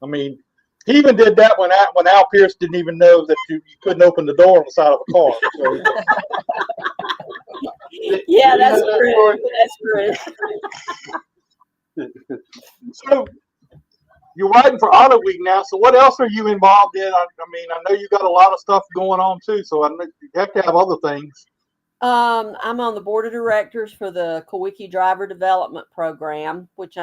I mean, he even did that when Al Pierce didn't even know that you couldn't open the door on the side of a car. So. Yeah, that's true. That's true. So you're riding for AUTOWEEK now. So what else are you involved in? I mean, I know you got a lot of stuff going on too. So I know you have to have other things. I'm on the board of directors for the Kawiki Driver Development Program, which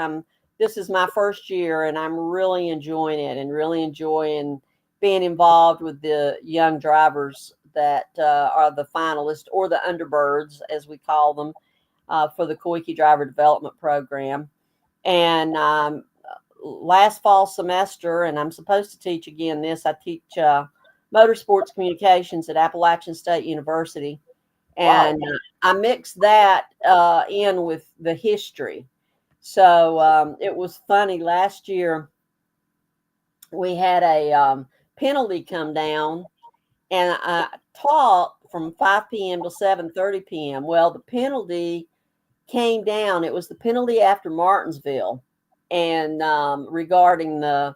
this is my first year, and I'm really enjoying it and really enjoying being involved with the young drivers that are the finalists, or the underbirds, as we call them, for the Kawiki Driver Development Program. And last fall semester, and I'm supposed to teach again this, I teach motorsports communications at Appalachian State University. And I mixed that in with the history. So it was funny. Last year, we had a penalty come down, and I taught from 5 p.m. to 7:30 p.m. Well, the penalty came down. It was the penalty after Martinsville, and regarding the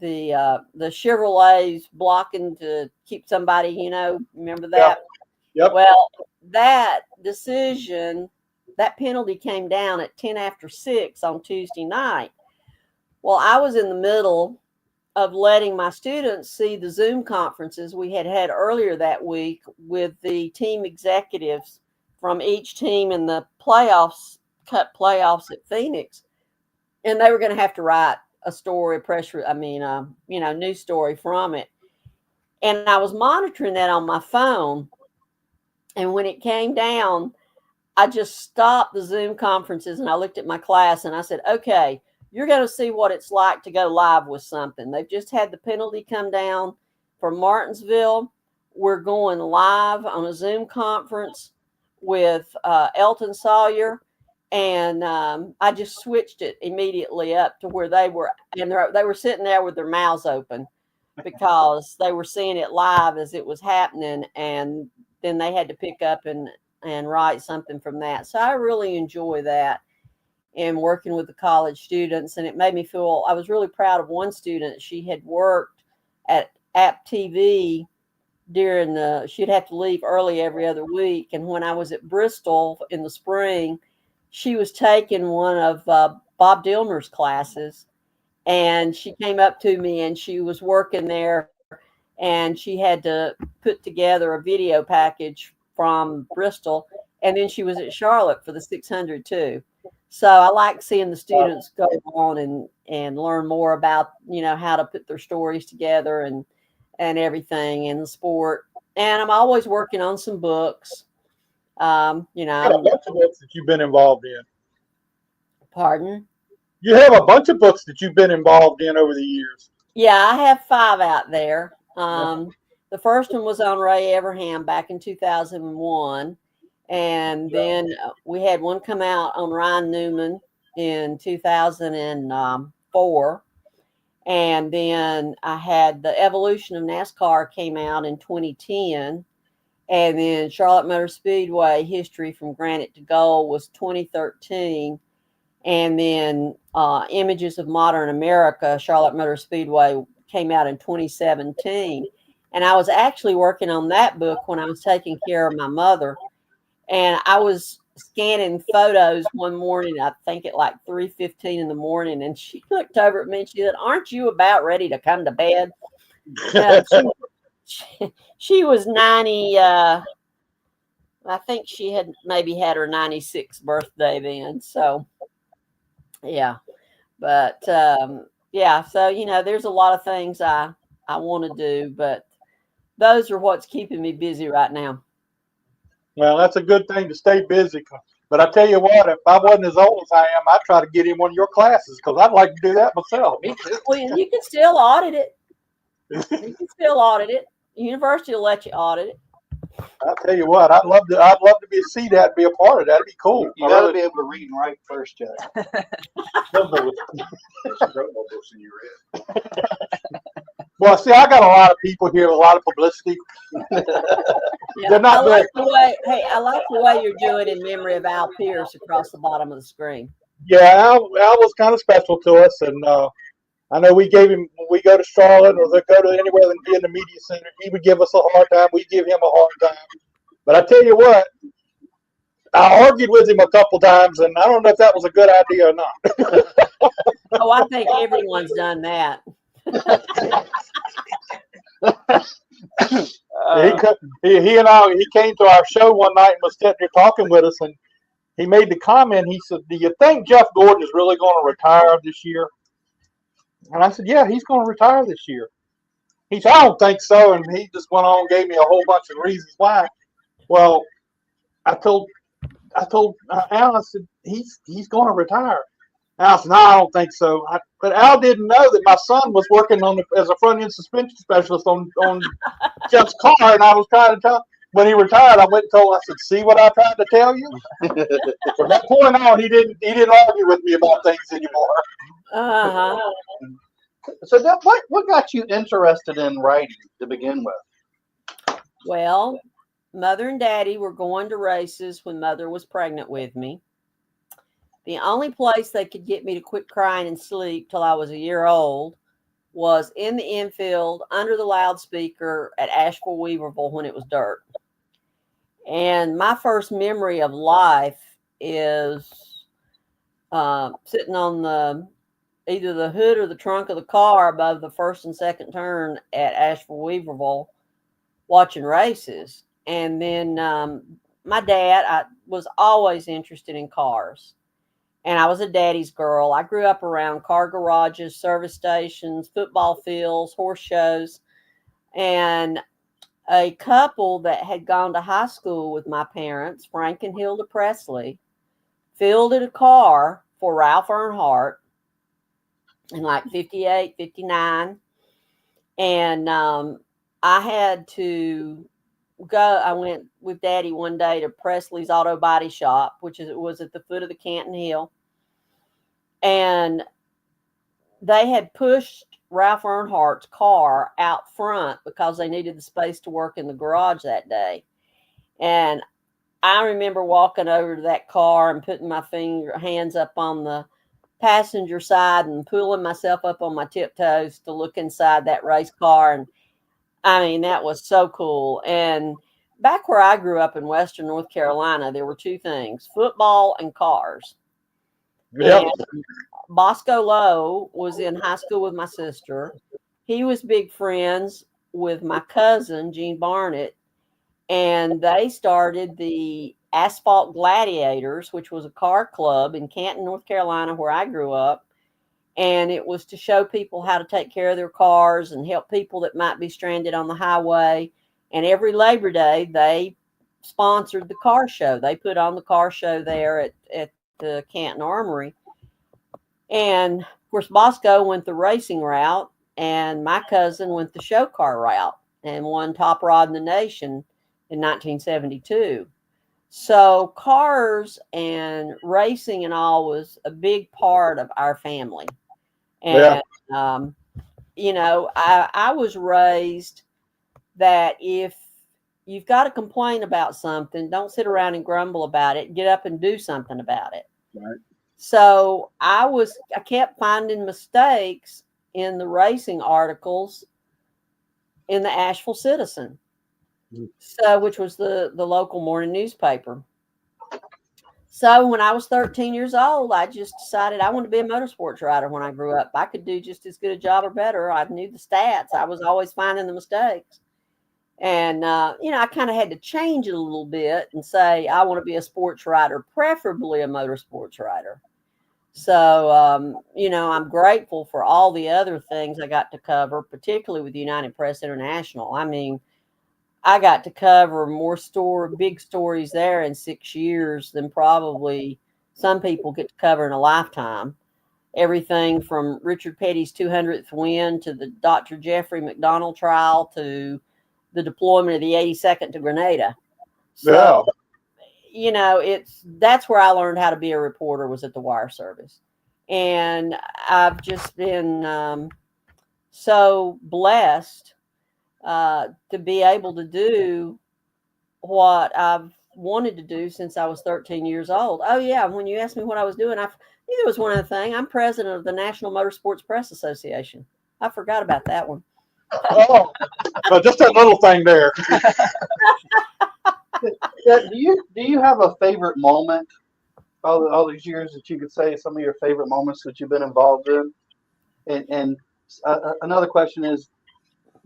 Chevrolets blocking to keep somebody, you know, remember that? Yep. Well, that decision, that penalty came down at 10 after 6 on Tuesday night. Well, I was in the middle of letting my students see the Zoom conferences we had earlier that week with the team executives from each team in the Cup playoffs at Phoenix. And they were going to have to write a story, news story from it. And I was monitoring that on my phone. And when it came down, I just stopped the Zoom conferences and I looked at my class and I said, okay, you're going to see what it's like to go live with something. They've just had the penalty come down for Martinsville. We're going live on a Zoom conference with Elton Sawyer. And I just switched it immediately up to where they were. And they were sitting there with their mouths open because they were seeing it live as it was happening. And then they had to pick up and write something from that. So I really enjoy that and working with the college students. And it made me feel, I was really proud of one student. She had worked at App TV she'd have to leave early every other week. And when I was at Bristol in the spring, she was taking one of Bob Dillner's classes. And she came up to me and she was working there and she had to put together a video package from Bristol. And then she was at Charlotte for the 600 too. So I like seeing the students go on and learn more about, how to put their stories together and everything in the sport. And I'm always working on some books. A bunch of books that you've been involved in. Pardon? You have a bunch of books that you've been involved in over the years. Yeah, I have 5 out there. The first one was on Ray Everham back in 2001. And then we had one come out on Ryan Newman in 2004. And then I had the Evolution of NASCAR came out in 2010. And then Charlotte Motor Speedway History from Granite to Gold was 2013. And then Images of Modern America, Charlotte Motor Speedway, came out in 2017. And I was actually working on that book when I was taking care of my mother. And I was scanning photos one morning, I think at like 3:15 in the morning. And she looked over at me and she said, "Aren't you about ready to come to bed?" She was 90. I think she had maybe had her 96th birthday then. So, yeah. But, yeah. So, there's a lot of things I want to do. But those are what's keeping me busy right now. Well, that's a good thing to stay busy. But I tell you what, if I wasn't as old as I am, I'd try to get in one of your classes because I'd like to do that myself. Me too. Well, you can still audit it. University will let you audit it. I tell you what, I'd love to see that, be a part of that. It'd be cool. You got to be able to read and write first, Jeff. Well, see, I got a lot of people here, a lot of publicity. Yeah, They're not I like the way you're doing in memory of Al Pierce across the bottom of the screen. Yeah, Al was kind of special to us, and I know we go to Charlotte or they go to anywhere and be in the media center. He would give us a hard time. We give him a hard time. But I tell you what, I argued with him a couple times, and I don't know if that was a good idea or not. Oh, I think everyone's done that. He came to our show one night and was sitting there talking with us, and he made the comment. He said, "Do you think Jeff Gordon is really going to retire this year?" And I said, "Yeah, he's going to retire this year." He said, "I don't think so," and he just went on and gave me a whole bunch of reasons why. Well, I told Al, I said, he's going to retire. Al said, "No, I don't think so." But Al didn't know that my son was working as a front end suspension specialist on Jeff's car, and I was trying to tell. When he retired, I went and told him, I said, "See what I tried to tell you?" From that point on, he didn't argue with me about things anymore. Uh-huh. So, what got you interested in writing to begin with? Well, Mother and Daddy were going to races when Mother was pregnant with me. The only place they could get me to quit crying and sleep till I was a year old was in the infield under the loudspeaker at Asheville-Weaverville when it was dirt. And my first memory of life is sitting on either the hood or the trunk of the car above the first and second turn at Asheville-Weaverville watching races. And then my dad, I was always interested in cars. and I was a daddy's girl. I grew up around car garages, service stations, football fields, horse shows, and a couple that had gone to high school with my parents, Frank and Hilda Presley, fielded a car for Ralph Earnhardt in like 58, 59. And I had to go. I went with Daddy one day to Presley's Auto Body Shop, which was at the foot of the Canton Hill. And they had pushed Ralph Earnhardt's car out front because they needed the space to work in the garage that day. And I remember walking over to that car and putting my hands up on the passenger side and pulling myself up on my tiptoes to look inside that race car. And I mean, that was so cool. And back where I grew up in Western North Carolina, there were two things: football and cars. Yep. And Bosco Lowe was in high school with my sister. He was big friends with my cousin, Gene Barnett, and they started the Asphalt Gladiators, which was a car club in Canton, North Carolina, where I grew up. And it was to show people how to take care of their cars and help people that might be stranded on the highway. And every Labor Day, they sponsored the car show. They put on the car show there at the Canton Armory. And of course, Bosco went the racing route, and my cousin went the show car route and won Top Rod in the Nation in 1972. So cars and racing and all was a big part of our family. And, you know, I was raised that if you've got to complain about something, don't sit around and grumble about it. Get up and do something about it. Right. So I kept finding mistakes in the racing articles in the Asheville Citizen, which was the local morning newspaper. So when I was 13 years old, I just decided I wanted to be a motorsports rider when I grew up. I could do just as good a job or better. I knew the stats. I was always finding the mistakes. And, you know, I kind of had to change it a little bit and say, I want to be a sports writer, preferably a motorsports writer. So, you know, I'm grateful for all the other things I got to cover, particularly with United Press International. I mean, I got to cover more big stories there in 6 years than probably some people get to cover in a lifetime. Everything from Richard Petty's 200th win to the Dr. Jeffrey McDonald trial to the deployment of the 82nd to Grenada. So, you know, that's where I learned how to be a reporter, was at the wire service. And I've just been so blessed to be able to do what I've wanted to do since I was 13 years old. Oh yeah, when you asked me what I was doing, I knew there was one other thing. I'm president of the National Motorsports Press Association. I forgot about that one. Oh, just that little thing there. Yeah, do you have a favorite moment all these years that you could say some of your favorite moments that you've been involved in? And another question is,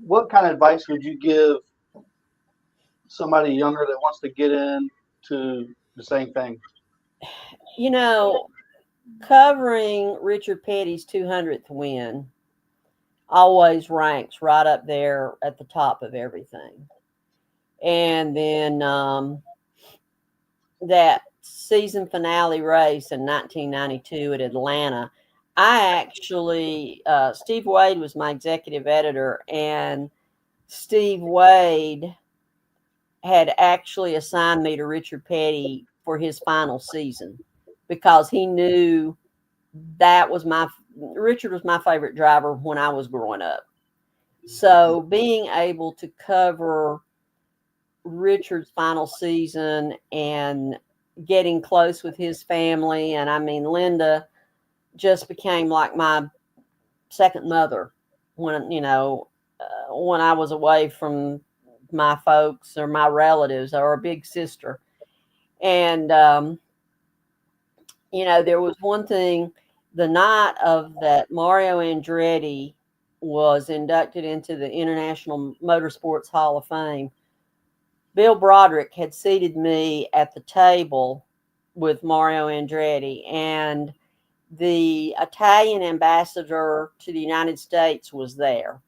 what kind of advice would you give somebody younger that wants to get into the same thing? You know, covering Richard Petty's 200th win always ranks right up there at the top of everything. And then that season finale race in 1992 at Atlanta, I actually, Steve Wade was my executive editor, and Steve Wade had actually assigned me to Richard Petty for his final season because he knew Richard was my favorite driver when I was growing up. So being able to cover Richard's final season and getting close with his family, and I mean, Linda just became like my second mother when, you know, when I was away from my folks or my relatives, or a big sister. And, you know, there was one thing, the night of that Mario Andretti was inducted into the International Motorsports Hall of Fame, Bill Broderick had seated me at the table with Mario Andretti, and the Italian ambassador to the United States was there.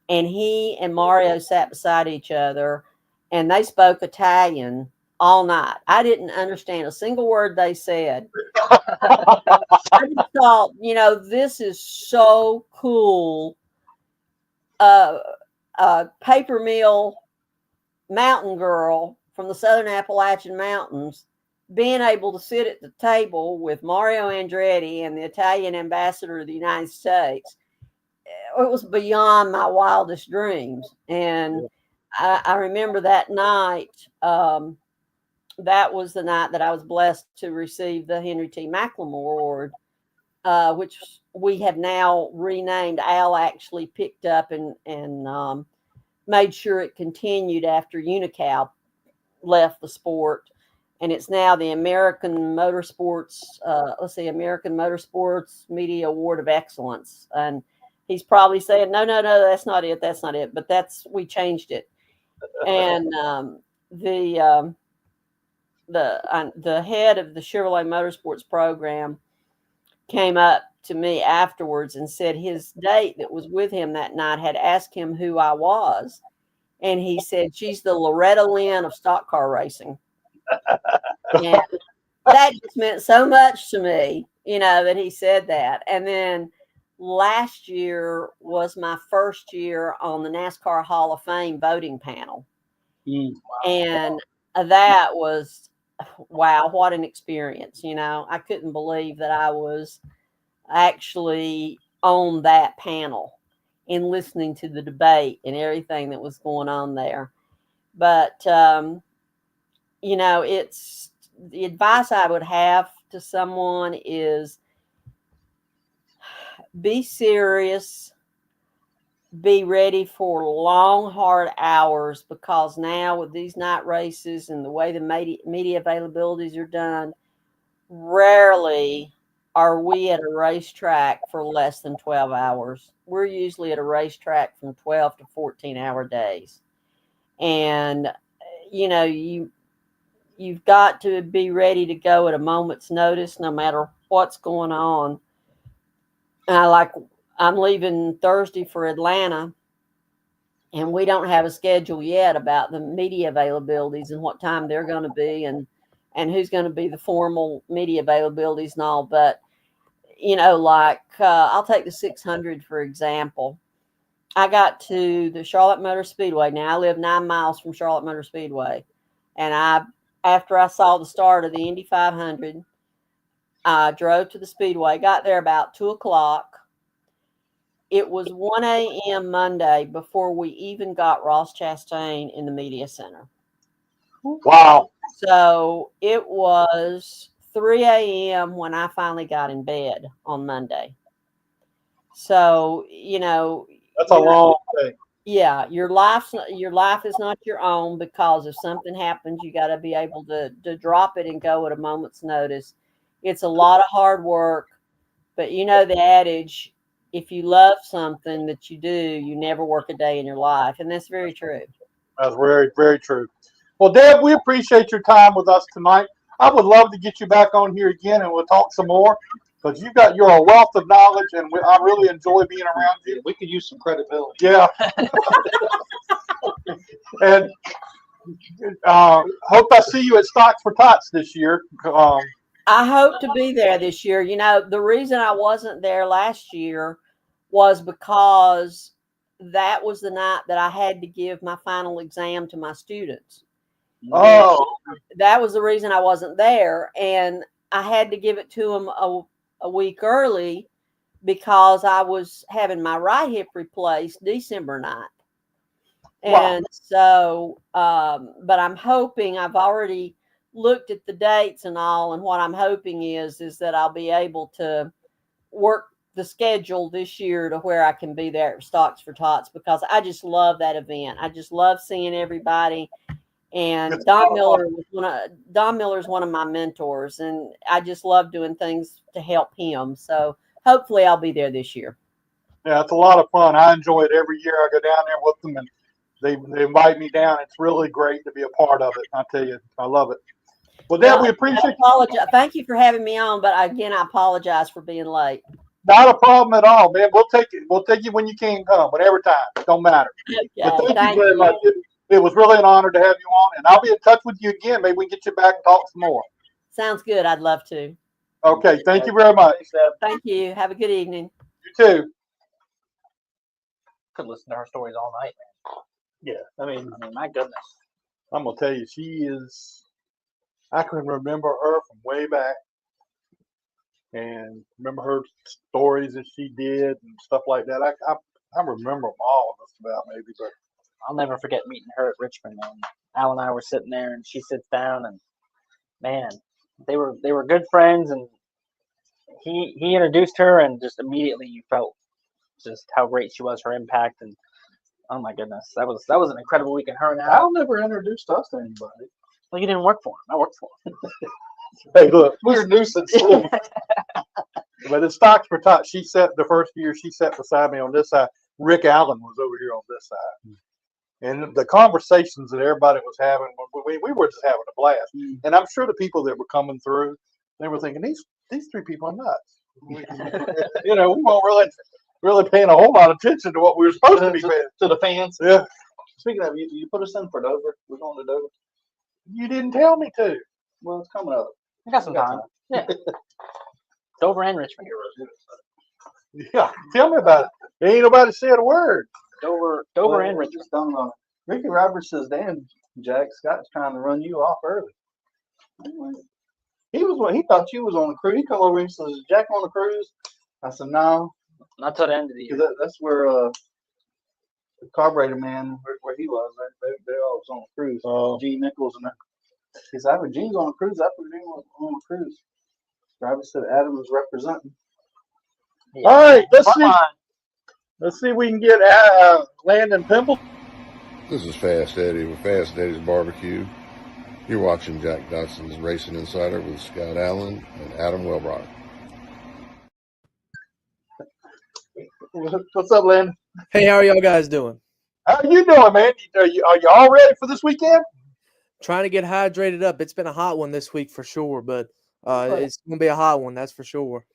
And he and Mario sat beside each other, and they spoke Italian all night. I didn't understand a single word they said. I just thought, this is so cool. A paper mill mountain girl from the Southern Appalachian Mountains being able to sit at the table with Mario Andretti and the Italian ambassador of the United States. It was beyond my wildest dreams. And I remember that night, that was the night that I was blessed to receive the Henry T. McLemore Award, which we have now renamed. Al actually picked up and made sure it continued after Unical left the sport. And it's now the American Motorsports, American Motorsports Media Award of Excellence. And he's probably saying, no, that's not it. That's not it. But we changed it. And the head of the Chevrolet Motorsports program came up to me afterwards and said his date that was with him that night had asked him who I was. And he said, she's the Loretta Lynn of stock car racing. And that just meant so much to me, that he said that. And then last year was my first year on the NASCAR Hall of Fame voting panel. And that was, wow, what an experience. I couldn't believe that I was actually on that panel and listening to the debate and everything that was going on there. But, it's the advice I would have to someone is be serious, be ready for long, hard hours, because now with these night races and the way the media availabilities are done, rarely are we at a racetrack for less than 12 hours. We're usually at a racetrack from 12 to 14-hour days. And, you've got to be ready to go at a moment's notice, no matter what's going on. I'm leaving Thursday for Atlanta, and we don't have a schedule yet about the media availabilities and what time they're going to be and who's going to be the formal media availabilities and all. But, I'll take the 600, for example. I got to the Charlotte Motor Speedway. Now, I live 9 miles from Charlotte Motor Speedway. And after I saw the start of the Indy 500, I drove to the Speedway, got there about 2 o'clock. It was 1 a.m. Monday before we even got Ross Chastain in the media center. Wow. So it was 3 a.m. when I finally got in bed on Monday. So, that's a long thing. Yeah, your life is not your own, because if something happens, you got to be able to drop it and go at a moment's notice. It's a lot of hard work, but the adage, if you love something that you do, you never work a day in your life. And that's very true. That's very, very true. Well, Deb, we appreciate your time with us tonight. I would love to get you back on here again and we'll talk some more, because you're a wealth of knowledge, and I really enjoy being around you. We could use some credibility. Yeah. And hope I see you at Stocks for Tots this year. I hope to be there this year. The reason I wasn't there last year was because that was the night that I had to give my final exam to my students. Oh. That was the reason I wasn't there. And I had to give it to them a week early because I was having my right hip replaced December 9th. And so, but I'm hoping, I've already looked at the dates and all, and what I'm hoping is that I'll be able to work the schedule this year to where I can be there at Stocks for Tots, because I just love that event. I just love seeing everybody. And Don Miller is one of my mentors, and I just love doing things to help him. So hopefully I'll be there this year. Yeah, it's a lot of fun. I enjoy it every year. I go down there with them, and they invite me down. It's really great to be a part of it. I tell you, I love it. Well, Dad, we I appreciate apologize. Thank you for having me on, but again, I apologize for being late. Not a problem at all, man. We'll take it. We'll take you when you can come, whatever time. Don't matter. But Okay, thank you very much. It was really an honor to have you on, and I'll be in touch with you again. Maybe we can get you back and talk some more. Sounds good. I'd love to. Okay. Thank you very much. Thank you. Have a good evening. You too. Could listen to her stories all night, Yeah. I mean, man. I mean, my goodness. I'm gonna tell you, she is. I can remember her from way back, and remember her stories that she did and stuff like that. I remember them all just about maybe, but I'll never forget meeting her at Richmond, man. Al and I were sitting there, and she sits down, and man, they were good friends, and he introduced her, and just immediately you felt just how great she was, her impact, and oh my goodness, that was an incredible weekend. Her and Al. Al never introduced us to anybody. Well, you didn't work for him. I worked for him. hey, look. We're a nuisance. But it's stocks for top. She sat the first year. She sat beside me on this side. Rick Allen was over here on this side, and the conversations that everybody was having, we were just having a blast. And I'm sure the people that were coming through, they were thinking these three people are nuts. You know, we weren't really paying a whole lot of attention to what we were supposed to be paying. To the fans. Yeah, Speaking of, you put us in for Dover. We're going to Dover. you didn't tell me to. Well, it's coming up. I got some time. Yeah. Dover and Richmond. Yeah, tell me about it. Ain't nobody said a word. Dover and Richmond. Just don't know. Ricky Roberts says, "Damn, Jack Scott's trying to run you off early." He thought you was on the cruise. He come over and says, "Is Jack on the cruise?" I said, "No." Not till the end of the year. That's where the carburetor man, where he was. They all was on the cruise. Gene Nichols and that. He said, "I Gene's on the cruise. I put Gene on the cruise." Roberts said Adam was representing. Yeah. All right, let's Front see. line. Let's see if we can get Landon Pimble. This is Fast Eddie with Fast Eddie's Barbecue. You're watching Jack Dodson'S Racing Insider with Scott Allen and Adam Welbrock. What's up, Landon? Hey, how are y'all guys doing? How you doing, man? Are you all ready for this weekend? Trying to get hydrated up. It's been a hot one this week for sure, but it's going to be a hot one, that's for sure.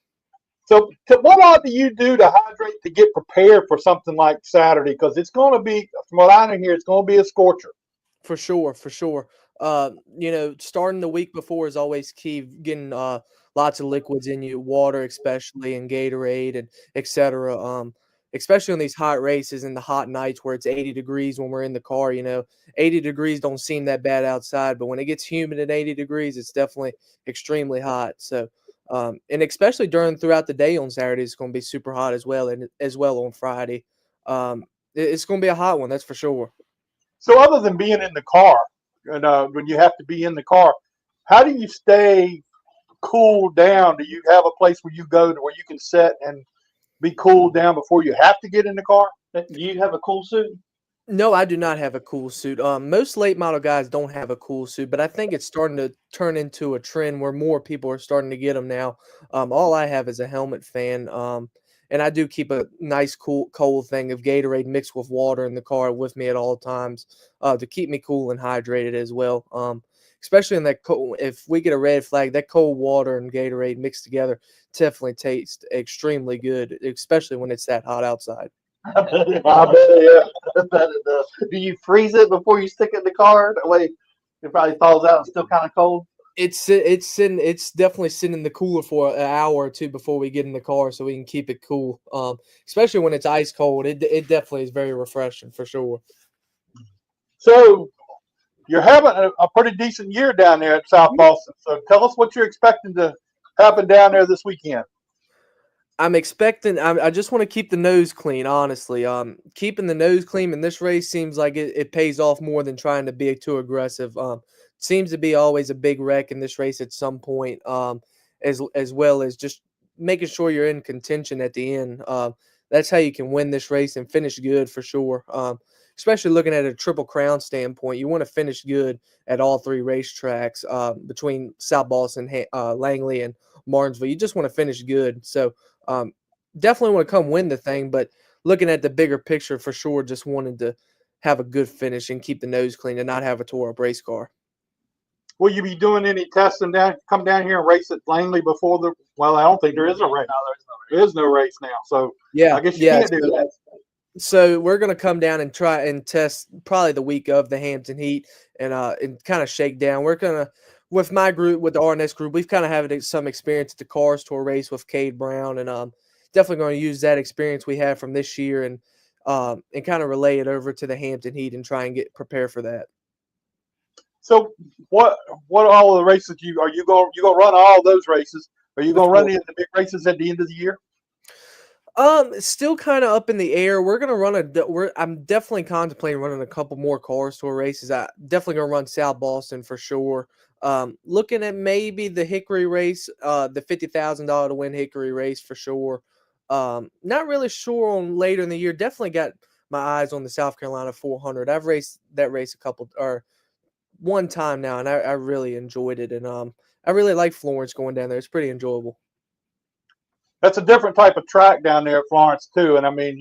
So what all do you do to hydrate to get prepared for something like Saturday? Because it's going to be, from what I hear, it's going to be a scorcher. For sure, for sure. You know, starting the week before is always key. Getting lots of liquids in you, water especially, and Gatorade, and etc. Especially on these hot races and the hot nights where it's 80 degrees when we're in the car. You know, 80 degrees don't seem that bad outside, but when it gets humid at 80 degrees, it's definitely extremely hot. So, and especially throughout the day on Saturday, it's going to be super hot as well, and as well on Friday. It's going to be a hot one, that's for sure. So other than being in the car, and when you have to be in the car, how do you stay cooled down? Do you have a place where you go to where you can sit and be cooled down before you have to get in the car? Do you have a cool suit? No, I do not have a cool suit. Most late model guys don't have a cool suit, but I think it's starting to turn into a trend where more people are starting to get them now. All I have is a helmet fan, and I do keep a nice cold thing of Gatorade mixed with water in the car with me at all times to keep me cool and hydrated as well. Especially in that cold, if we get a red flag, that cold water and Gatorade mixed together definitely tastes extremely good, especially when it's that hot outside. I bet it does. Do you freeze it before you stick it in the car? That way it probably thaws out and still kind of cold. It's definitely sitting in the cooler for an hour or two before we get in the car, so we can keep it cool. Especially when it's ice cold, it definitely is very refreshing for sure. So you're having a pretty decent year down there at South Boston. So tell us what you're expecting to happen down there this weekend. I'm expecting. I just want to keep the nose clean, honestly. Keeping the nose clean in this race seems like it pays off more than trying to be too aggressive. Seems to be always a big wreck in this race at some point. As well as just making sure you're in contention at the end. That's how you can win this race and finish good for sure. Especially looking at a Triple Crown standpoint, you want to finish good at all three racetracks between South Boston, Langley, and Martinsville. You just want to finish good. So definitely want to come win the thing, but looking at the bigger picture for sure, just wanted to have a good finish and keep the nose clean and not have a tore up race car. will you be doing any testing come down here and race at Langley before the? Well, I don't think there is a race. There is no race now, so Yeah, I guess you yeah. can't do that. So we're gonna come down and try and test probably the week of the Hampton Heat and kind of shake down. We're gonna with my group, with the RNS group, we've kind of had some experience at the Cars Tour race with Cade Brown, and definitely going to use that experience we have from this year and kind of relay it over to the Hampton Heat and try and get prepared for that. So what are all of the races are you going run all those races? Are you going to run any of the big races at the end of the year? Still kind of up in the air. We're gonna I'm definitely contemplating running a couple more Cars Tour races. I definitely gonna run South Boston for sure. Looking at maybe the Hickory race, the $50,000 to win Hickory race for sure. Not really sure on later in the year. Definitely got my eyes on the South Carolina 400. I've raced that race one time now, and I really enjoyed it. And I really like Florence going down there. It's pretty enjoyable. That's a different type of track down there at Florence too, and I mean,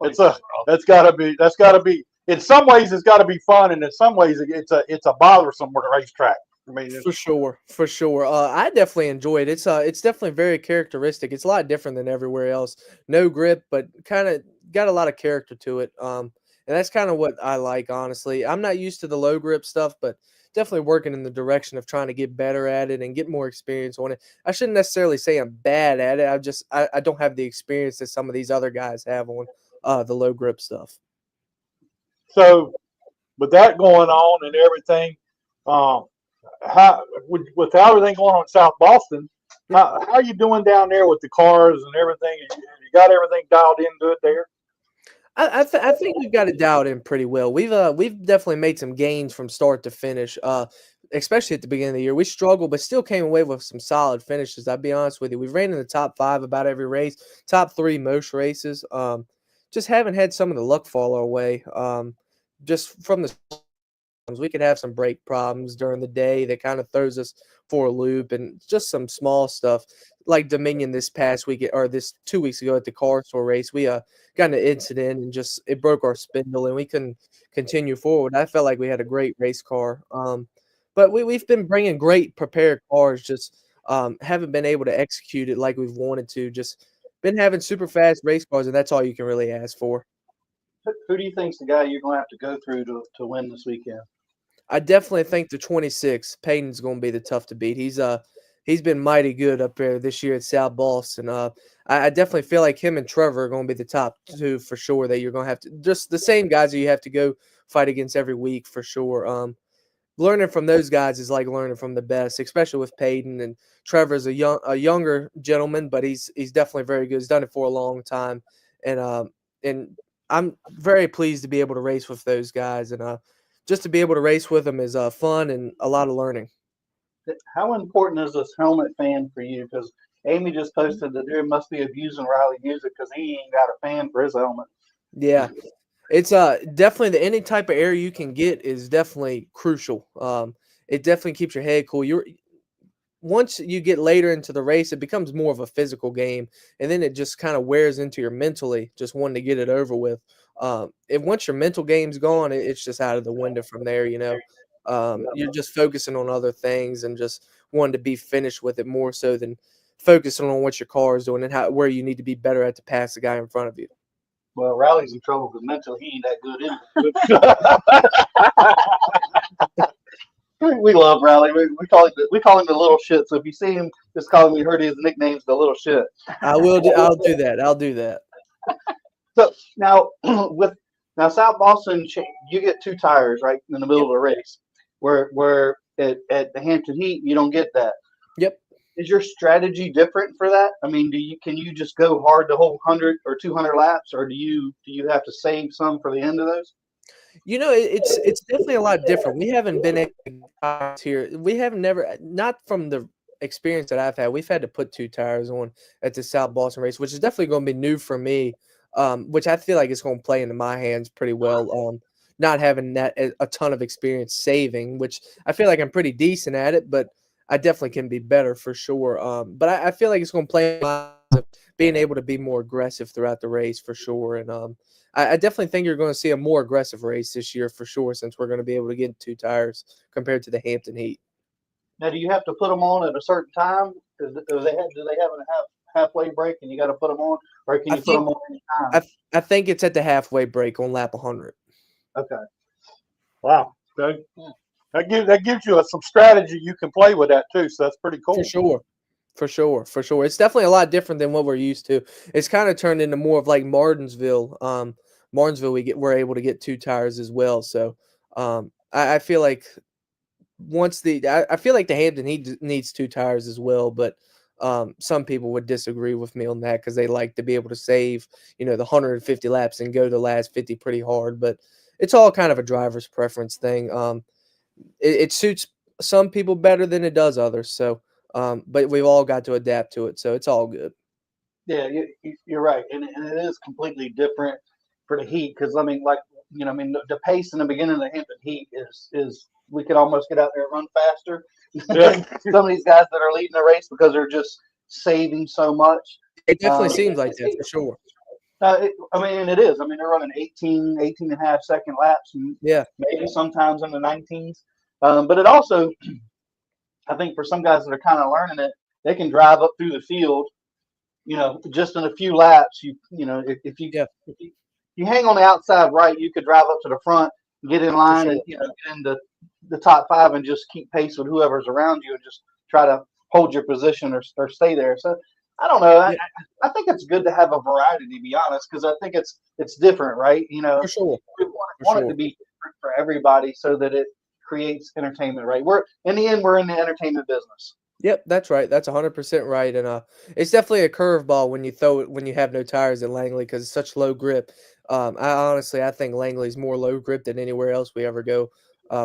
that's got to be. In some ways, it's got to be fun, and in some ways, it's a bothersome racetrack. I mean, for sure. I definitely enjoy it. It's definitely very characteristic. It's a lot different than everywhere else. No grip, but kind of got a lot of character to it. And that's kind of what I like, honestly. I'm not used to the low grip stuff, but definitely working in the direction of trying to get better at it and get more experience on it. I shouldn't necessarily say I'm bad at it. I don't have the experience that some of these other guys have on the low grip stuff. So with that going on and everything, with everything going on in South Boston, how are you doing down there with the cars and everything? You got everything dialed into it there? I think we've got it dialed in pretty well. We've definitely made some gains from start to finish, especially at the beginning of the year. We struggled, but still came away with some solid finishes. I'll be honest with you. We've ran in the top 5 about every race, top 3 most races. Just haven't had some of the luck fall our way. Just from the we could have some brake problems during the day that kind of throws us for a loop, and just some small stuff like Dominion this past week or this 2 weeks ago at the car store race. We got an incident and just it broke our spindle and we couldn't continue forward. I felt like we had a great race car, but we've been bringing great prepared cars, just haven't been able to execute it like we've wanted to. Just been having super fast race cars, and that's all you can really ask for. Who do you think's the guy you're going to have to go through to win this weekend? I definitely think the 26, Payton's going to be the tough to beat. He's been mighty good up there this year at South Boston. I definitely feel like him and Trevor are going to be the top 2 for sure. That you're going to have to just the same guys that you have to go fight against every week for sure. Learning from those guys is like learning from the best, especially with Payton. And Trevor's a younger gentleman, but he's definitely very good. He's done it for a long time, and I'm very pleased to be able to race with those guys, and just to be able to race with them is fun and a lot of learning. How important is this helmet fan for you? Because Amy just posted that there must be abusing Riley music because he ain't got a fan for his helmet. Yeah, it's definitely any type of air you can get is definitely crucial. It definitely keeps your head cool. Once you get later into the race, it becomes more of a physical game, and then it just kind of wears into your mentally, just wanting to get it over with. Once your mental game's gone, it's just out of the window from there. You're just focusing on other things and just wanting to be finished with it more so than focusing on what your car is doing and where you need to be better at to pass the guy in front of you. Well, Riley's in trouble because mentally he ain't that good in. We love Riley. We call him the little shit. So if you see him, just call him. We heard his nickname's the little shit. I'll do that. I'll do that. So now South Boston, you get 2 tires right in the middle of the race. Where at the Hampton Heat you don't get that. Yep. Is your strategy different for that? I mean, can you just go hard the whole 100 or 200 laps, or do you have to save some for the end of those? It's definitely a lot different. We haven't been here. We have never, not from the experience that I've had. We've had to put 2 tires on at the South Boston race, which is definitely going to be new for me. Which I feel like it's going to play into my hands pretty well. Not having that a ton of experience saving, which I feel like I'm pretty decent at it, but I definitely can be better for sure. But I feel like it's going to play into being able to be more aggressive throughout the race for sure. And I definitely think you're going to see a more aggressive race this year for sure, since we're going to be able to get 2 tires compared to the Hampton Heat. Now, do you have to put them on at a certain time? Do they have a halfway break and you got to put them on, or can I you put them think on any time? I think it's at the halfway break on lap 100. Okay. Wow. That gives you some strategy you can play with that too. So that's pretty cool. For sure. It's definitely a lot different than what we're used to. It's kind of turned into more of like Martinsville. We're able to get 2 tires as well. So I feel like I feel like the Hampton needs 2 tires as well, but some people would disagree with me on that because they like to be able to save, the 150 laps and go the last 50 pretty hard. But it's all kind of a driver's preference thing. It suits some people better than it does others. So, but we've all got to adapt to it. So it's all good. Yeah, you're right, and it is completely different for the heat because the pace in the beginning of the Hampton heat is we could almost get out there and run faster. Yeah. Some of these guys that are leading the race because they're just saving so much. It definitely seems like that for sure. It is. They're running 18 and a half second laps. Yeah. Maybe sometimes in the 19s. But it also, I think for some guys that are kind of learning it, they can drive up through the field, just in a few laps. If you hang on the outside right, you could drive up to the front, get in line, and get into the top 5 and just keep pace with whoever's around you and just try to hold your position or stay there. So I don't know. I think it's good to have a variety, to be honest, because I think it's different, right? For sure. We want it to be different for everybody so that it creates entertainment, right? We're in the entertainment business. Yep, that's right. That's 100% right. And it's definitely a curveball when you throw it when you have no tires at Langley because it's such low grip. I think Langley's more low grip than anywhere else we ever go.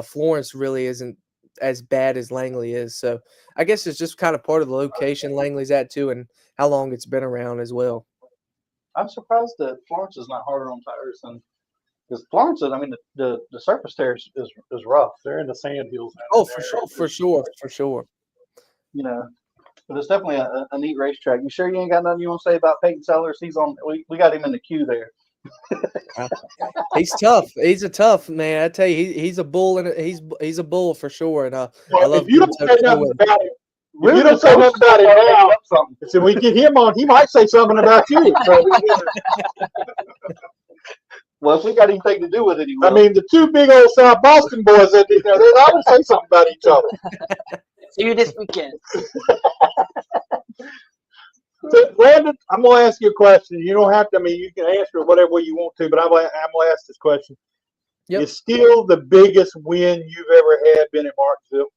Florence really isn't as bad as Langley is. So I guess it's just kind of part of the location Langley's at too and how long it's been around as well. I'm surprised that Florence is not harder on tires than because Florence is, the surface there is rough. They're in the sand hills now. Oh, for sure. But it's definitely a neat racetrack. You sure you ain't got nothing you want to say about Peyton Sellers? He's on. We got him in the queue there. He's tough. He's a tough man. I tell you, he's a bull, and he's a bull for sure. And I love. If you don't say nothing about him, now, so we get him on. He might say something about you. So, well, if we got anything to do with it, the 2 big old South Boston boys, they always say something about each other. See you this weekend. So, Landon, I'm going to ask you a question. You don't have to. You can answer it whatever way you want to, but I'm going to ask this question. Yep. Is still the biggest win you've ever had been at Martinsville?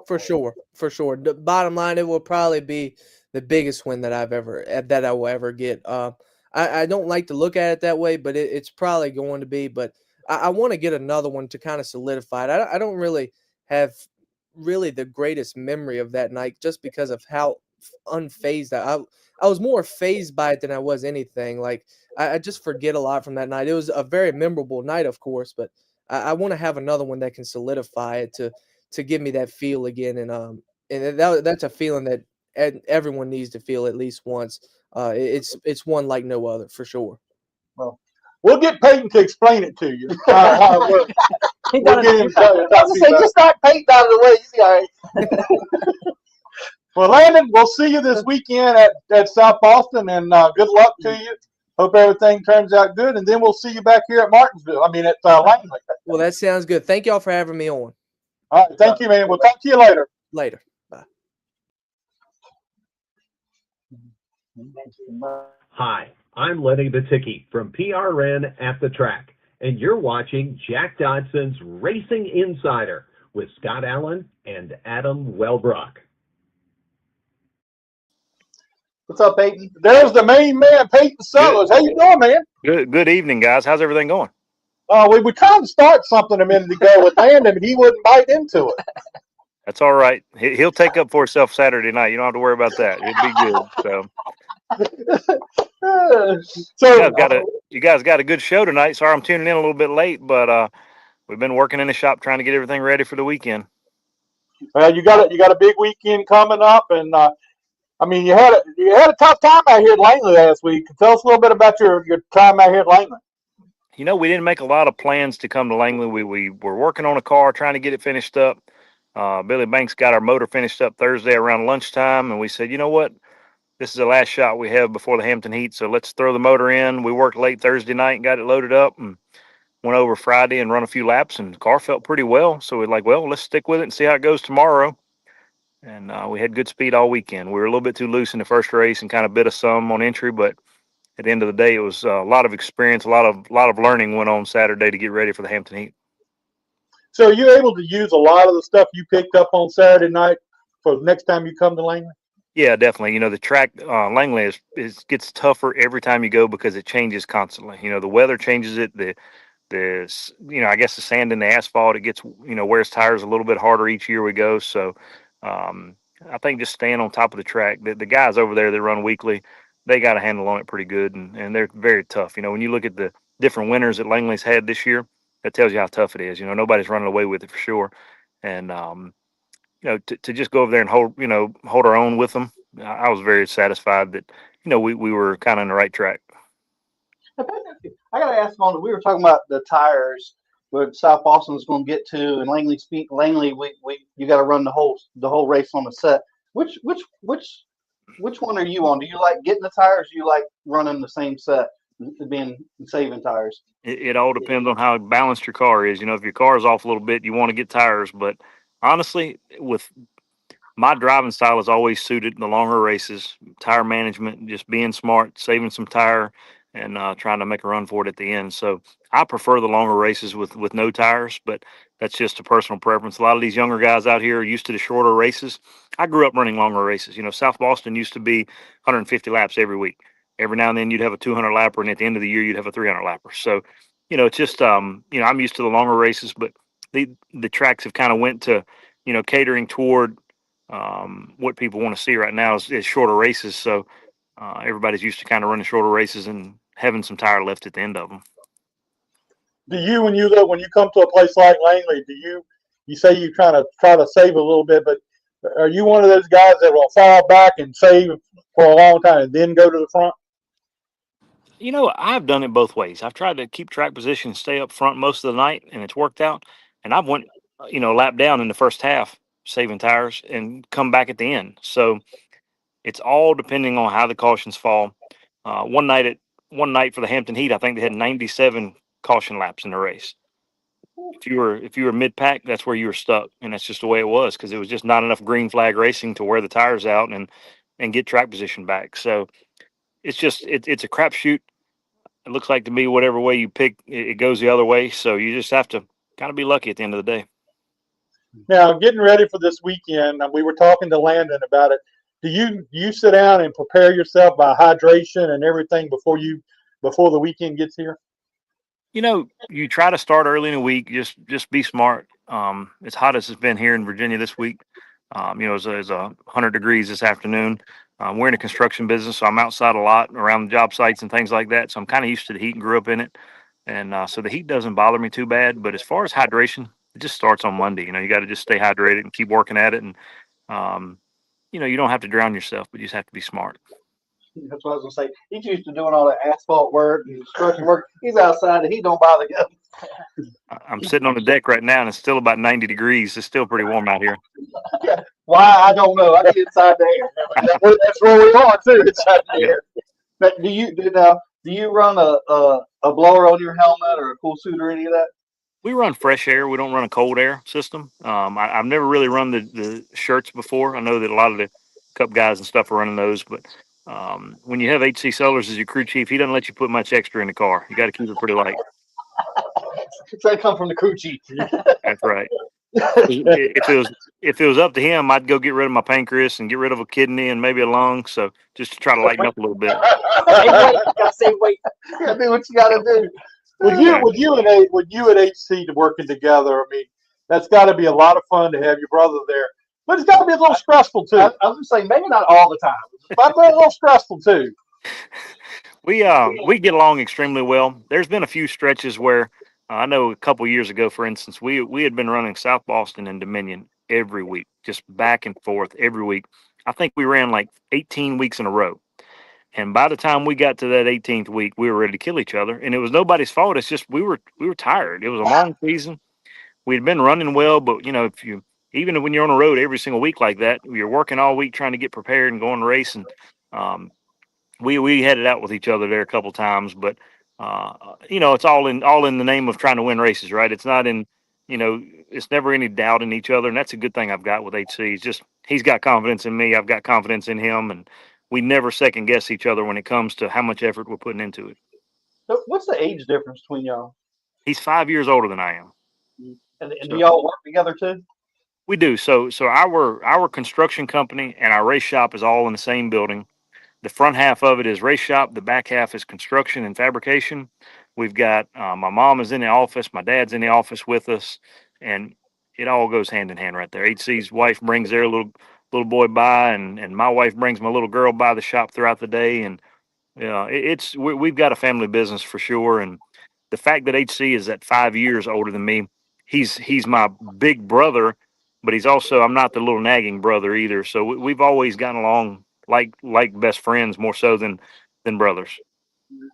For sure. The bottom line, it will probably be the biggest win that I will ever get. I don't like to look at it that way, but it's probably going to be. But I want to get another one to kind of solidify it. I don't really have the greatest memory of that night just because of how unfazed I was more phased by it than I was anything. Like I just forget a lot from that night. It was a very memorable night, of course, but I want to have another one that can solidify it to give me that feel again. And that's a feeling that everyone needs to feel at least once. It's one like no other for sure. Well, we'll get Peyton to explain it to you. How it works. We'll get him to just knock Peyton out of the way. You see, all right. Well, Landon, we'll see you this weekend at South Boston, and good luck to you. Hope everything turns out good, and then we'll see you back here at Martinsville. At Langley. Well, that sounds good. Thank y'all for having me on. All right, thank you, man. We'll talk to you later. Later. Bye. Hi, I'm Lenny Baticki from PRN at the Track, and you're watching Jack Dodson's Racing Insider with Scott Allen and Adam Wellbrock. What's up, Peyton? There's the main man, Peyton Sellers. How you doing, man? Good evening, guys. How's everything going? We were trying to start something a minute ago with Landon, but he wouldn't bite into it. That's all right. He'll take up for himself Saturday night. You don't have to worry about that. It'll be good. So you guys got a good show tonight. Sorry I'm tuning in a little bit late, but we've been working in the shop trying to get everything ready for the weekend. Well, you got a big weekend coming up, and you had a tough time out here at Langley last week. Tell us a little bit about your time out here at Langley. We didn't make a lot of plans to come to Langley. We were working on a car, trying to get it finished up. Billy Banks got our motor finished up Thursday around lunchtime, and we said, you know what? This is the last shot we have before the Hampton Heat, so let's throw the motor in. We worked late Thursday night and got it loaded up and went over Friday and run a few laps, and the car felt pretty well. So we're like, well, let's stick with it and see how it goes tomorrow. And we had good speed all weekend. We were a little bit too loose in the first race and kind of bit us some on entry, but at the end of the day, it was a lot of experience, a lot of learning went on Saturday to get ready for the Hampton Heat. So are you able to use a lot of the stuff you picked up on Saturday night for the next time you come to Langley? Yeah, definitely. The track Langley gets tougher every time you go because it changes constantly. The weather changes it. I guess the sand and the asphalt, it gets wears tires a little bit harder each year we go. So I think just staying on top of the track. The guys over there that run weekly, they got a handle on it pretty good, and they're very tough. When you look at the different winners that Langley's had this year, that tells you how tough it is. Nobody's running away with it for sure. And to just go over there and hold our own with them, I was very satisfied that, we were kind of on the right track. I got to ask on. We were talking about the tires where South Boston's going to get to, and Langley, you got to run the whole race on the set. Which one are you on? Do you like getting the tires? Or do you like running the same set, saving tires? It all depends on how balanced your car is. If your car is off a little bit, you want to get tires. But honestly, with my driving style is always suited the longer races, tire management, just being smart, saving some tire, and trying to make a run for it at the end. So I prefer the longer races with no tires, but that's just a personal preference. A lot of these younger guys out here are used to the shorter races. I grew up running longer races. South Boston used to be 150 laps every week. Every now and then you'd have a 200 lapper, and at the end of the year you'd have a 300 lapper. So, it's just I'm used to the longer races, but the tracks have kind of went to, catering toward what people want to see right now is shorter races. So everybody's used to kind of running shorter races and having some tire left at the end of them. Do you, when you come to a place like Langley, you say you try to save a little bit, but are you one of those guys that will fall back and save for a long time and then go to the front? I've done it both ways. I've tried to keep track position, stay up front most of the night, and it's worked out. And I've went, lap down in the first half, saving tires, and come back at the end. So it's all depending on how the cautions fall. One night for the Hampton Heat, I think they had 97 caution laps in the race. If you were mid pack, that's where you were stuck, and that's just the way it was because it was just not enough green flag racing to wear the tires out and get track position back. So it's just it's a crapshoot. It looks like to me whatever way you pick, it goes the other way. So you just have to kind of be lucky at the end of the day. Now, getting ready for this weekend, we were talking to Landon about it. Do you sit down and prepare yourself by hydration and everything before the weekend gets here? You try to start early in the week. Just be smart. As hot as it's been here in Virginia this week, it's 100 degrees this afternoon. We're in a construction business, so I'm outside a lot around the job sites and things like that. So I'm kind of used to the heat and grew up in it. And so the heat doesn't bother me too bad. But as far as hydration, it just starts on Monday. You got to just stay hydrated and keep working at it. And, you don't have to drown yourself, but you just have to be smart. That's what I was going to say. He's used to doing all the asphalt work and construction work. He's outside and he don't bother him. I'm sitting on the deck right now, and it's still about 90 degrees. It's still pretty warm out here. Why? I don't know. I get inside the air. That's where we are, too, inside the air. But do you run a blower on your helmet or a cool suit or any of that? We run fresh air. We don't run a cold air system. I've never really run the shirts before. I know that a lot of the Cup guys and stuff are running those, but when you have HC Sellers as your crew chief, he doesn't let you put much extra in the car. You got to keep it pretty light. So they come from the crew chief. That's right. If it was up to him, I'd go get rid of my pancreas and get rid of a kidney and maybe a lung. So just to try to lighten up a little bit. Save weight. You gotta do what you gotta do. With you and HC working together, I mean, that's got to be a lot of fun to have your brother there. But it's got to be a little stressful too. I was just saying, maybe not all the time, but a little stressful too. We get along extremely well. There's been a few stretches where I know a couple years ago, for instance, we had been running South Boston and Dominion every week, just back and forth every week. I think we ran like 18 weeks in a row. And by the time we got to that 18th week, we were ready to kill each other. And it was nobody's fault. It's just we were tired. It was a long season. We had been running well, but if you even when you're on the road every single week like that, you're working all week trying to get prepared and going to race. And we had it out with each other there a couple times, but it's all in the name of trying to win races, right? It's not in, it's never any doubt in each other, and that's a good thing I've got with HC. He's got confidence in me, I've got confidence in him, and we never second guess each other when it comes to how much effort we're putting into it. So what's the age difference between y'all? He's 5 years older than I am. And do y'all work together too? We do. So our construction company and our race shop is all in the same building. The front half of it is race shop. The back half is construction and fabrication. We've got my mom is in the office. My dad's in the office with us, and it all goes hand in hand right there. HC's wife brings their little boy by, and my wife brings my little girl by the shop throughout the day. And we've got a family business for sure. And the fact that HC is at 5 years older than me, he's my big brother, but I'm not the little nagging brother either. So we've always gotten along like best friends more so than brothers.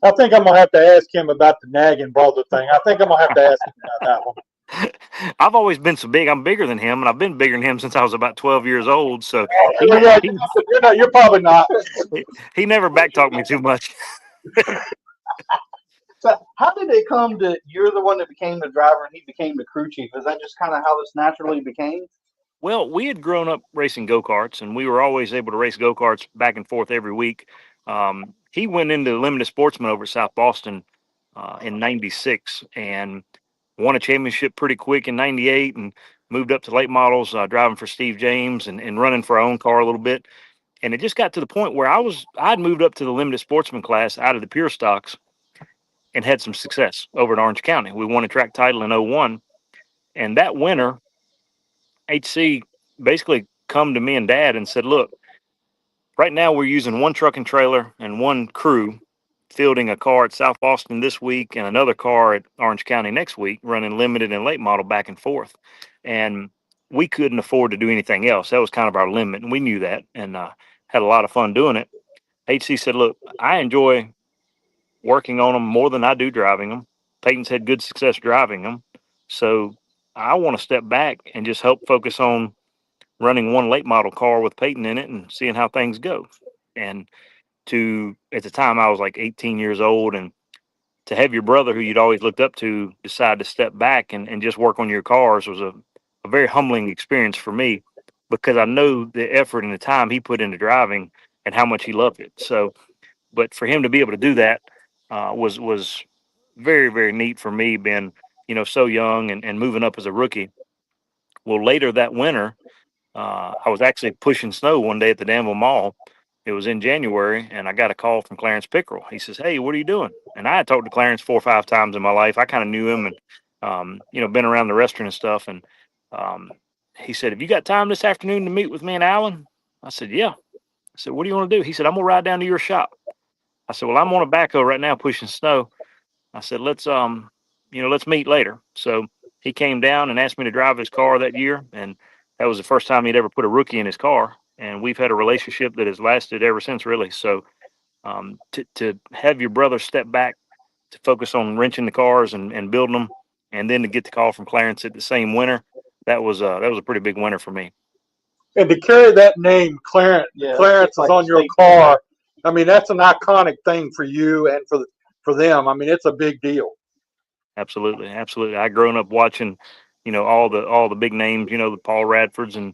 I think I'm gonna have to ask him about the nagging brother thing. I think I'm gonna have to ask him about that one. I've always been so big. I'm bigger than him, and I've been bigger than him since I was about 12 years old. So You're probably not. He never backtalked me too much. So how did it come to you're the one that became the driver and he became the crew chief? Is that just kind of how this naturally became? Well, we had grown up racing go-karts, and we were always able to race go-karts back and forth every week. He went into limited sportsman over at South Boston in '96 and won a championship pretty quick in '98 and moved up to late models, driving for Steve James and running for our own car a little bit. And it just got to the point where I'd moved up to the limited sportsman class out of the pure stocks and had some success over in Orange County. We won a track title in '01. And that winter, HC basically come to me and Dad and said, look, right now we're using one truck and trailer and one crew fielding a car at South Boston this week and another car at Orange County next week, running limited and late model back and forth. And we couldn't afford to do anything else. That was kind of our limit, and we knew that, and had a lot of fun doing it. HC said, look, I enjoy working on them more than I do driving them. Peyton's had good success driving them. So I want to step back and just help focus on running one late model car with Peyton in it and seeing how things go. And at the time I was like 18 years old, and to have your brother who you'd always looked up to decide to step back and just work on your cars was a very humbling experience for me, because I know the effort and the time he put into driving and how much he loved it. So, but for him to be able to do that was very, very neat for me, being, so young and moving up as a rookie. Well, later that winter, I was actually pushing snow one day at the Danville Mall. It was in January, and I got a call from Clarence Pickerel. He says, hey, what are you doing? And I had talked to Clarence 4 or 5 times in my life. I kind of knew him and, been around the restaurant and stuff. And he said, have you got time this afternoon to meet with me and Alan? I said, yeah. I said, what do you want to do? He said, I'm going to ride down to your shop. I said, well, I'm on a backhoe right now pushing snow. I said, let's meet later. So he came down and asked me to drive his car that year. And that was the first time he'd ever put a rookie in his car. And we've had a relationship that has lasted ever since, really. So to have your brother step back to focus on wrenching the cars and building them, and then to get the call from Clarence at the same winter, that was a pretty big winner for me. And to carry that name, Clarence, Clarence is on your car. I mean, that's an iconic thing for you and for them. I mean, it's a big deal. Absolutely, absolutely. I grown up watching, all the big names, the Paul Radfords and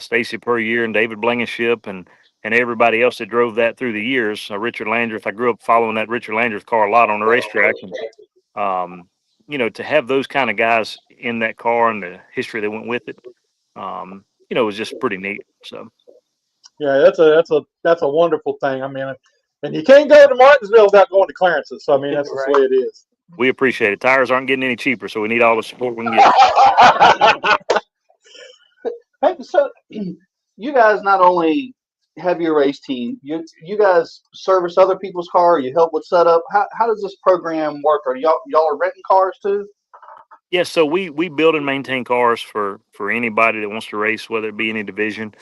Stacy Puryear and David Blankenship and everybody else that drove that through the years. Richard Landreth. I grew up following that Richard Landreth car a lot on the racetrack, and to have those kind of guys in that car and the history that went with it, it was just pretty neat. So. Yeah, that's a wonderful thing. I mean, and you can't go to Martinsville without going to Clarence's. So I mean, that's just the way it is. We appreciate it. Tires aren't getting any cheaper, so we need all the support we can get. Hey, so you guys not only have your race team, you guys service other people's car. You help with setup. How does this program work? Are y'all are renting cars too? Yeah, so we build and maintain cars for anybody that wants to race, whether it be any division.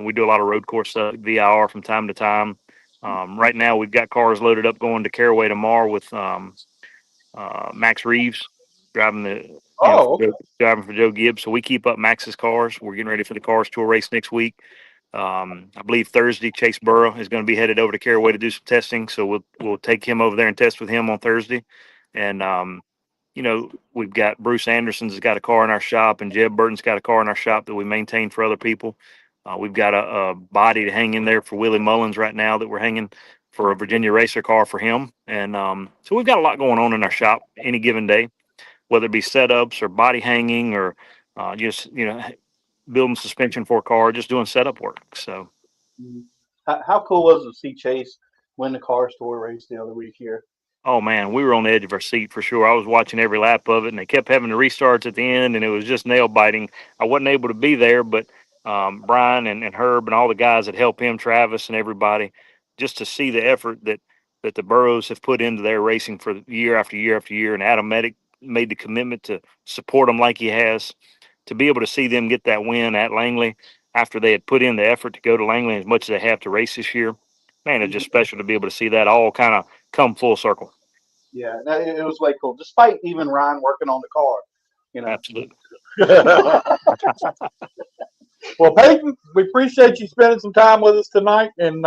We do a lot of road course stuff, VIR from time to time. Right now, we've got cars loaded up going to Caraway tomorrow with Max Reeves driving the Oh, okay. driving for Joe Gibbs. So we keep up Max's cars. We're getting ready for the Cars Tour race next week. I believe Thursday, Chase Burrow is going to be headed over to Caraway to do some testing. So we'll take him over there and test with him on Thursday. And, we've got Bruce Anderson's got a car in our shop, and Jeb Burton's got a car in our shop that we maintain for other people. We've got a body to hang in there for Willie Mullins right now that we're hanging for a Virginia Racer car for him. And so we've got a lot going on in our shop any given day, whether it be setups or body hanging or just, building suspension for a car, just doing setup work. So How cool was it to see Chase win the Cars Tour race the other week here? oh man, we were on the edge of our seat for sure. I was watching every lap of it, and they kept having the restarts at the end, and it was just nail biting. I wasn't able to be there, but Brian and Herb and all the guys that help him, Travis and everybody, just to see the effort that the Burrows have put into their racing for year after year after year, and Adam Medic made the commitment to support them like he has, to be able to see them get that win at Langley after they had put in the effort to go to Langley as much as they have to race this year. Man, it's just special to be able to see that all kind of come full circle. Yeah, it was way cool, despite even Ryan working on the car. Absolutely. Well, Peyton, we appreciate you spending some time with us tonight, and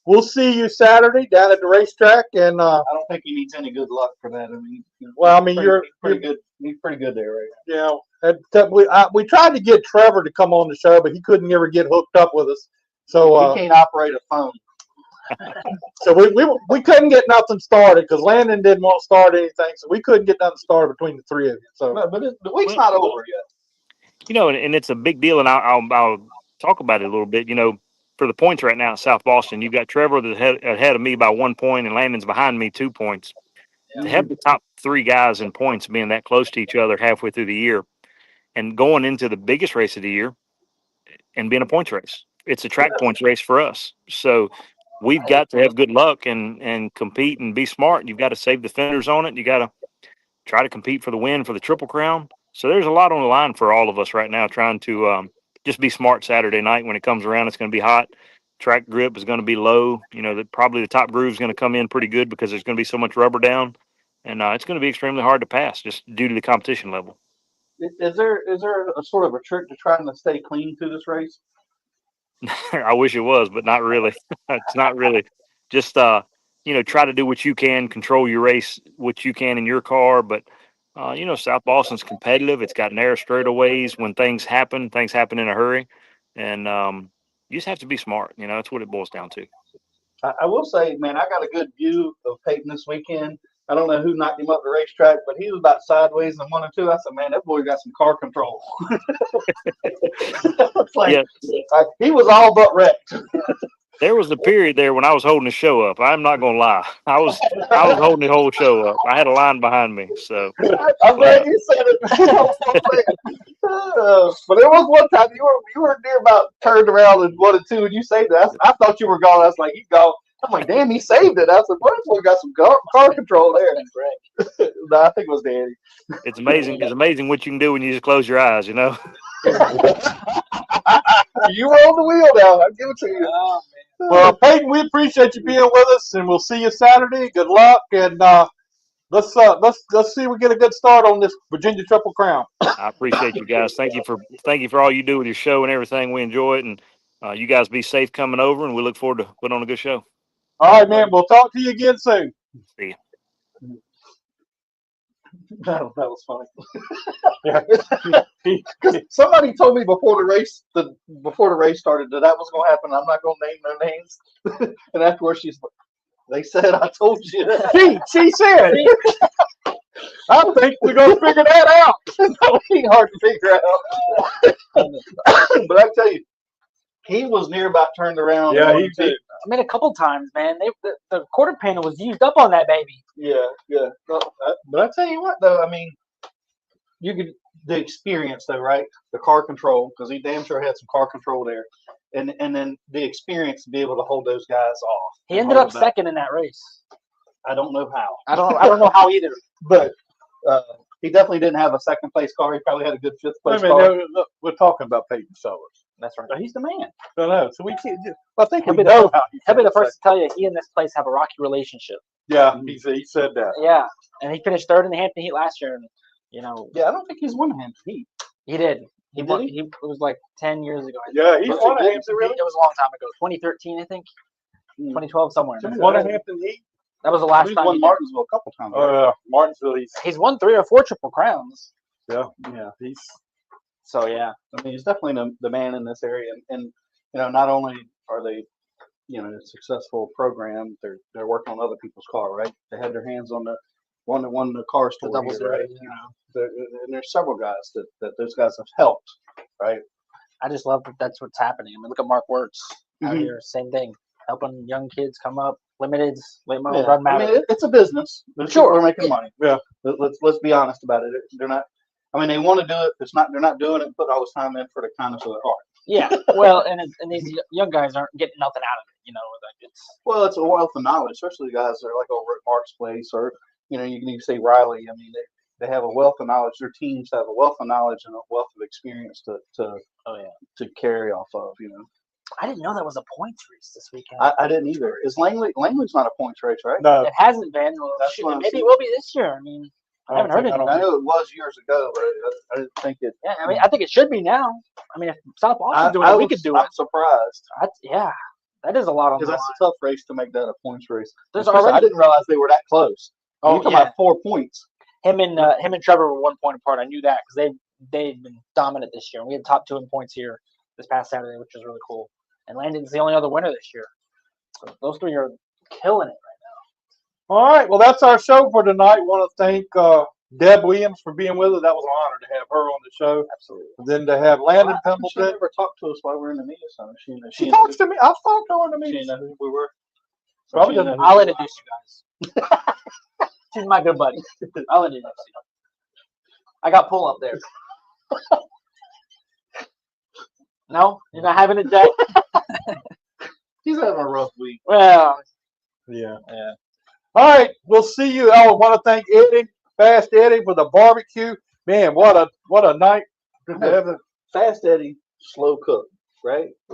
we'll see you Saturday down at the racetrack. And I don't think he needs any good luck for that. I mean, you're pretty good. He's pretty good there, right? Yeah. We tried to get Trevor to come on the show, but he couldn't ever get hooked up with us. So he can't operate a phone. So we couldn't get nothing started because Landon didn't want to start anything, so we couldn't get nothing started between the three of you. So, but the week's not over yet. And it's a big deal, and I'll talk about it a little bit. For the points right now at South Boston, you've got Trevor that's ahead of me by 1 point, and Landon's behind me 2 points. Yeah. To have the top three guys in points being that close to each other halfway through the year, and going into the biggest race of the year, and being a points race, it's a track points race for us. So we've got to have good luck and compete and be smart. You've got to save the fenders on it. You got to try to compete for the win for the Triple Crown. So there's a lot on the line for all of us right now, trying to just be smart Saturday night. When it comes around, it's going to be hot. Track grip is going to be low. Probably the top groove is going to come in pretty good because there's going to be so much rubber down, and it's going to be extremely hard to pass just due to the competition level. Is there a sort of a trick to trying to stay clean through this race? I wish it was, but not really. It's not really. Just try to do what you can, control your race, what you can in your car. But South Boston's competitive. It's got narrow straightaways. When things happen in a hurry, and you just have to be smart. That's what it boils down to. I will say, man, I got a good view of Peyton this weekend. I don't know who knocked him up the racetrack, but he was about sideways in 1 or 2. I said, man, that boy got some car control. He was all but wrecked. There was a period there when I was holding the show up. I'm not gonna lie. I was holding the whole show up. I had a line behind me. So I'm glad you said it. But there was one time you were near about turned around in 1 or 2, and you saved it. I thought you were gone. I was like, he's gone. I'm like, damn, he saved it. I said, boy, this boy got some car control there. That's right. No, I think it was Danny. It's amazing. It's amazing what you can do when you just close your eyes. You were on the wheel now. I'll give it to you. Oh, well, Peyton, we appreciate you being with us, and we'll see you Saturday. Good luck, and let's see if we get a good start on this Virginia Triple Crown. I appreciate you guys. Thank you for all you do with your show and everything. We enjoy it, and you guys be safe coming over, and we look forward to putting on a good show. All right, man. We'll talk to you again soon. See you. That was funny. Somebody told me before the race started that was going to happen. I'm not going to name no names. And afterwards, they said, "I told you." She said. I think we're going to figure that out. It ain't hard to figure out. But I tell you, he was near about turned around. Yeah, he did. I mean, a couple times, man. The quarter panel was used up on that baby. Yeah. But I tell you what, though, I mean, the experience, though, right? The car control, because he damn sure had some car control there, and then the experience to be able to hold those guys off. He ended up second in that race. I don't know how. I don't know how either. But he definitely didn't have a second place car. He probably had a good fifth place car. Look, we're talking about Peyton Sellers. That's right. He's the man. No. So we can't. I think he'll be the first to tell you he and this place have a rocky relationship. Yeah, he said that. Yeah, and he finished third in the Hampton Heat last year, and You know, Yeah, I don't think he's won a Hampton Heat. he did. He Did won. he? It was like 10 years ago. I think. Yeah, he's Was won it a good? Hampton Heat. It was a long time ago. 2013, I think. 2012, somewhere. in He's there. won a Hampton Heat. That was the last He's time. won He did. Martinsville a couple times. Right? Martinsville. He's won 3 or 4 Triple Crowns. Yeah. He's. So yeah, I mean, he's definitely the man in this area, and you know, not only are they, you know, a successful program, they're working on other people's car, right? They had their hands on the one that won the car store double here, zero, right? yeah. You know, and there's several guys that those guys have helped, right? I just love that that's what's happening. I mean, look at Mark Wirtz out Mhm. here, same thing, helping young kids come up. Limiteds, late model, Yeah. doesn't I matter. mean, it's a business. Those Sure. people are making money. Yeah. Let's be honest about it. They're not. I mean, they want to do it. They're not doing it. Put all this time in for the kindness of their heart. Yeah, well, and these young guys aren't getting nothing out of it. You know, like Well, it's a wealth of knowledge, especially the guys that are like over at Mark's place, or you know, you can even say Riley. I mean, they have a wealth of knowledge. Their teams have a wealth of knowledge and a wealth of experience to carry off of. You know, I didn't know that was a points race this weekend. I didn't either. Is Langley's not a points race, right? No. It hasn't been. Well, That's shoot, what I'm maybe saying. it will be this year. I mean, I haven't heard think- I anything. don't I know it was years ago, but I didn't think it. Yeah, I mean, I think it should be now. I mean, if South Boston's doing it, we could do I'm it. surprised Yeah, that is a lot on the because line. that's a tough race to make that a points race. There's Especially, I already didn't realize they were that close. Oh, You're talking yeah. about 4 points. him and Trevor were 1 point apart. I knew that because they'd been dominant this year. We had top 2 in points here this past Saturday, which was really cool. And Landon's the only other winner this year. So those 3 are killing it right All right. Well, that's our show for tonight. Want to thank Deb Williams for being with us. That was an honor to have her on the show. Absolutely. And then to have Landon She Pembleton. never talked to us while we were in the media center. She talks to me. I've talked to her in the She meeting. didn't know who we were. Probably She didn't doesn't- know now. who I'll we were. introduce you guys. She's my good buddy. I'll introduce you. I got pull up there. No, you're not having it, Jack. He's having a rough week. Well, Yeah. yeah. All right. We'll see you. I want to thank Eddie, Fast Eddie, for the barbecue. Man, what a night. Good to have it. Fast Eddie, slow cook, right? I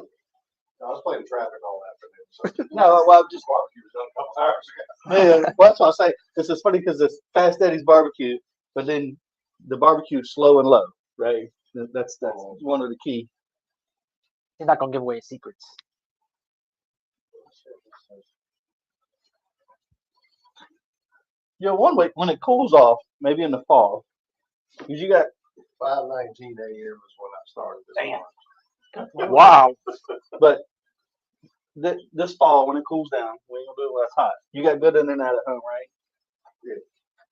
was playing traffic all afternoon. So No, well, I'm just barbecue was done a couple hours ago. yeah. Well, that's what I say. It's just funny because it's Fast Eddie's barbecue, but then the barbecue is slow and low, right? That's one of the key. He's not gonna give away his secrets. You know, one way when it cools off, maybe in the fall, because you got 5:19 a.m. is when I started this Damn. morning. wow, but this fall when it cools down, we ain't gonna do it when it's hot. You got good internet at home, right? Yeah.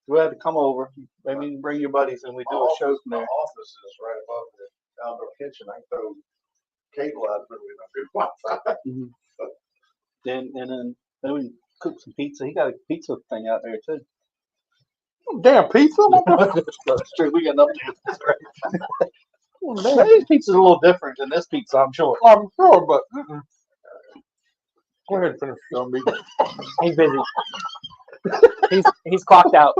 We had to come over. Maybe you can bring your buddies and we do a show from My there. office is right above the outdoor kitchen. I can throw cable out through it. I do Wi-Fi. Then we can cook some pizza. He got a pizza thing out there too. Damn pizza. That's true. We got enough to do. Maybe pizza's a little different than this pizza, I'm sure. I'm sure, but go ahead and finish. Don't be. He's busy. He's clocked out.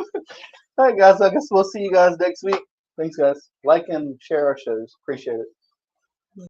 All right, guys. I guess we'll see you guys next week. Thanks, guys. Like and share our shows. Appreciate it.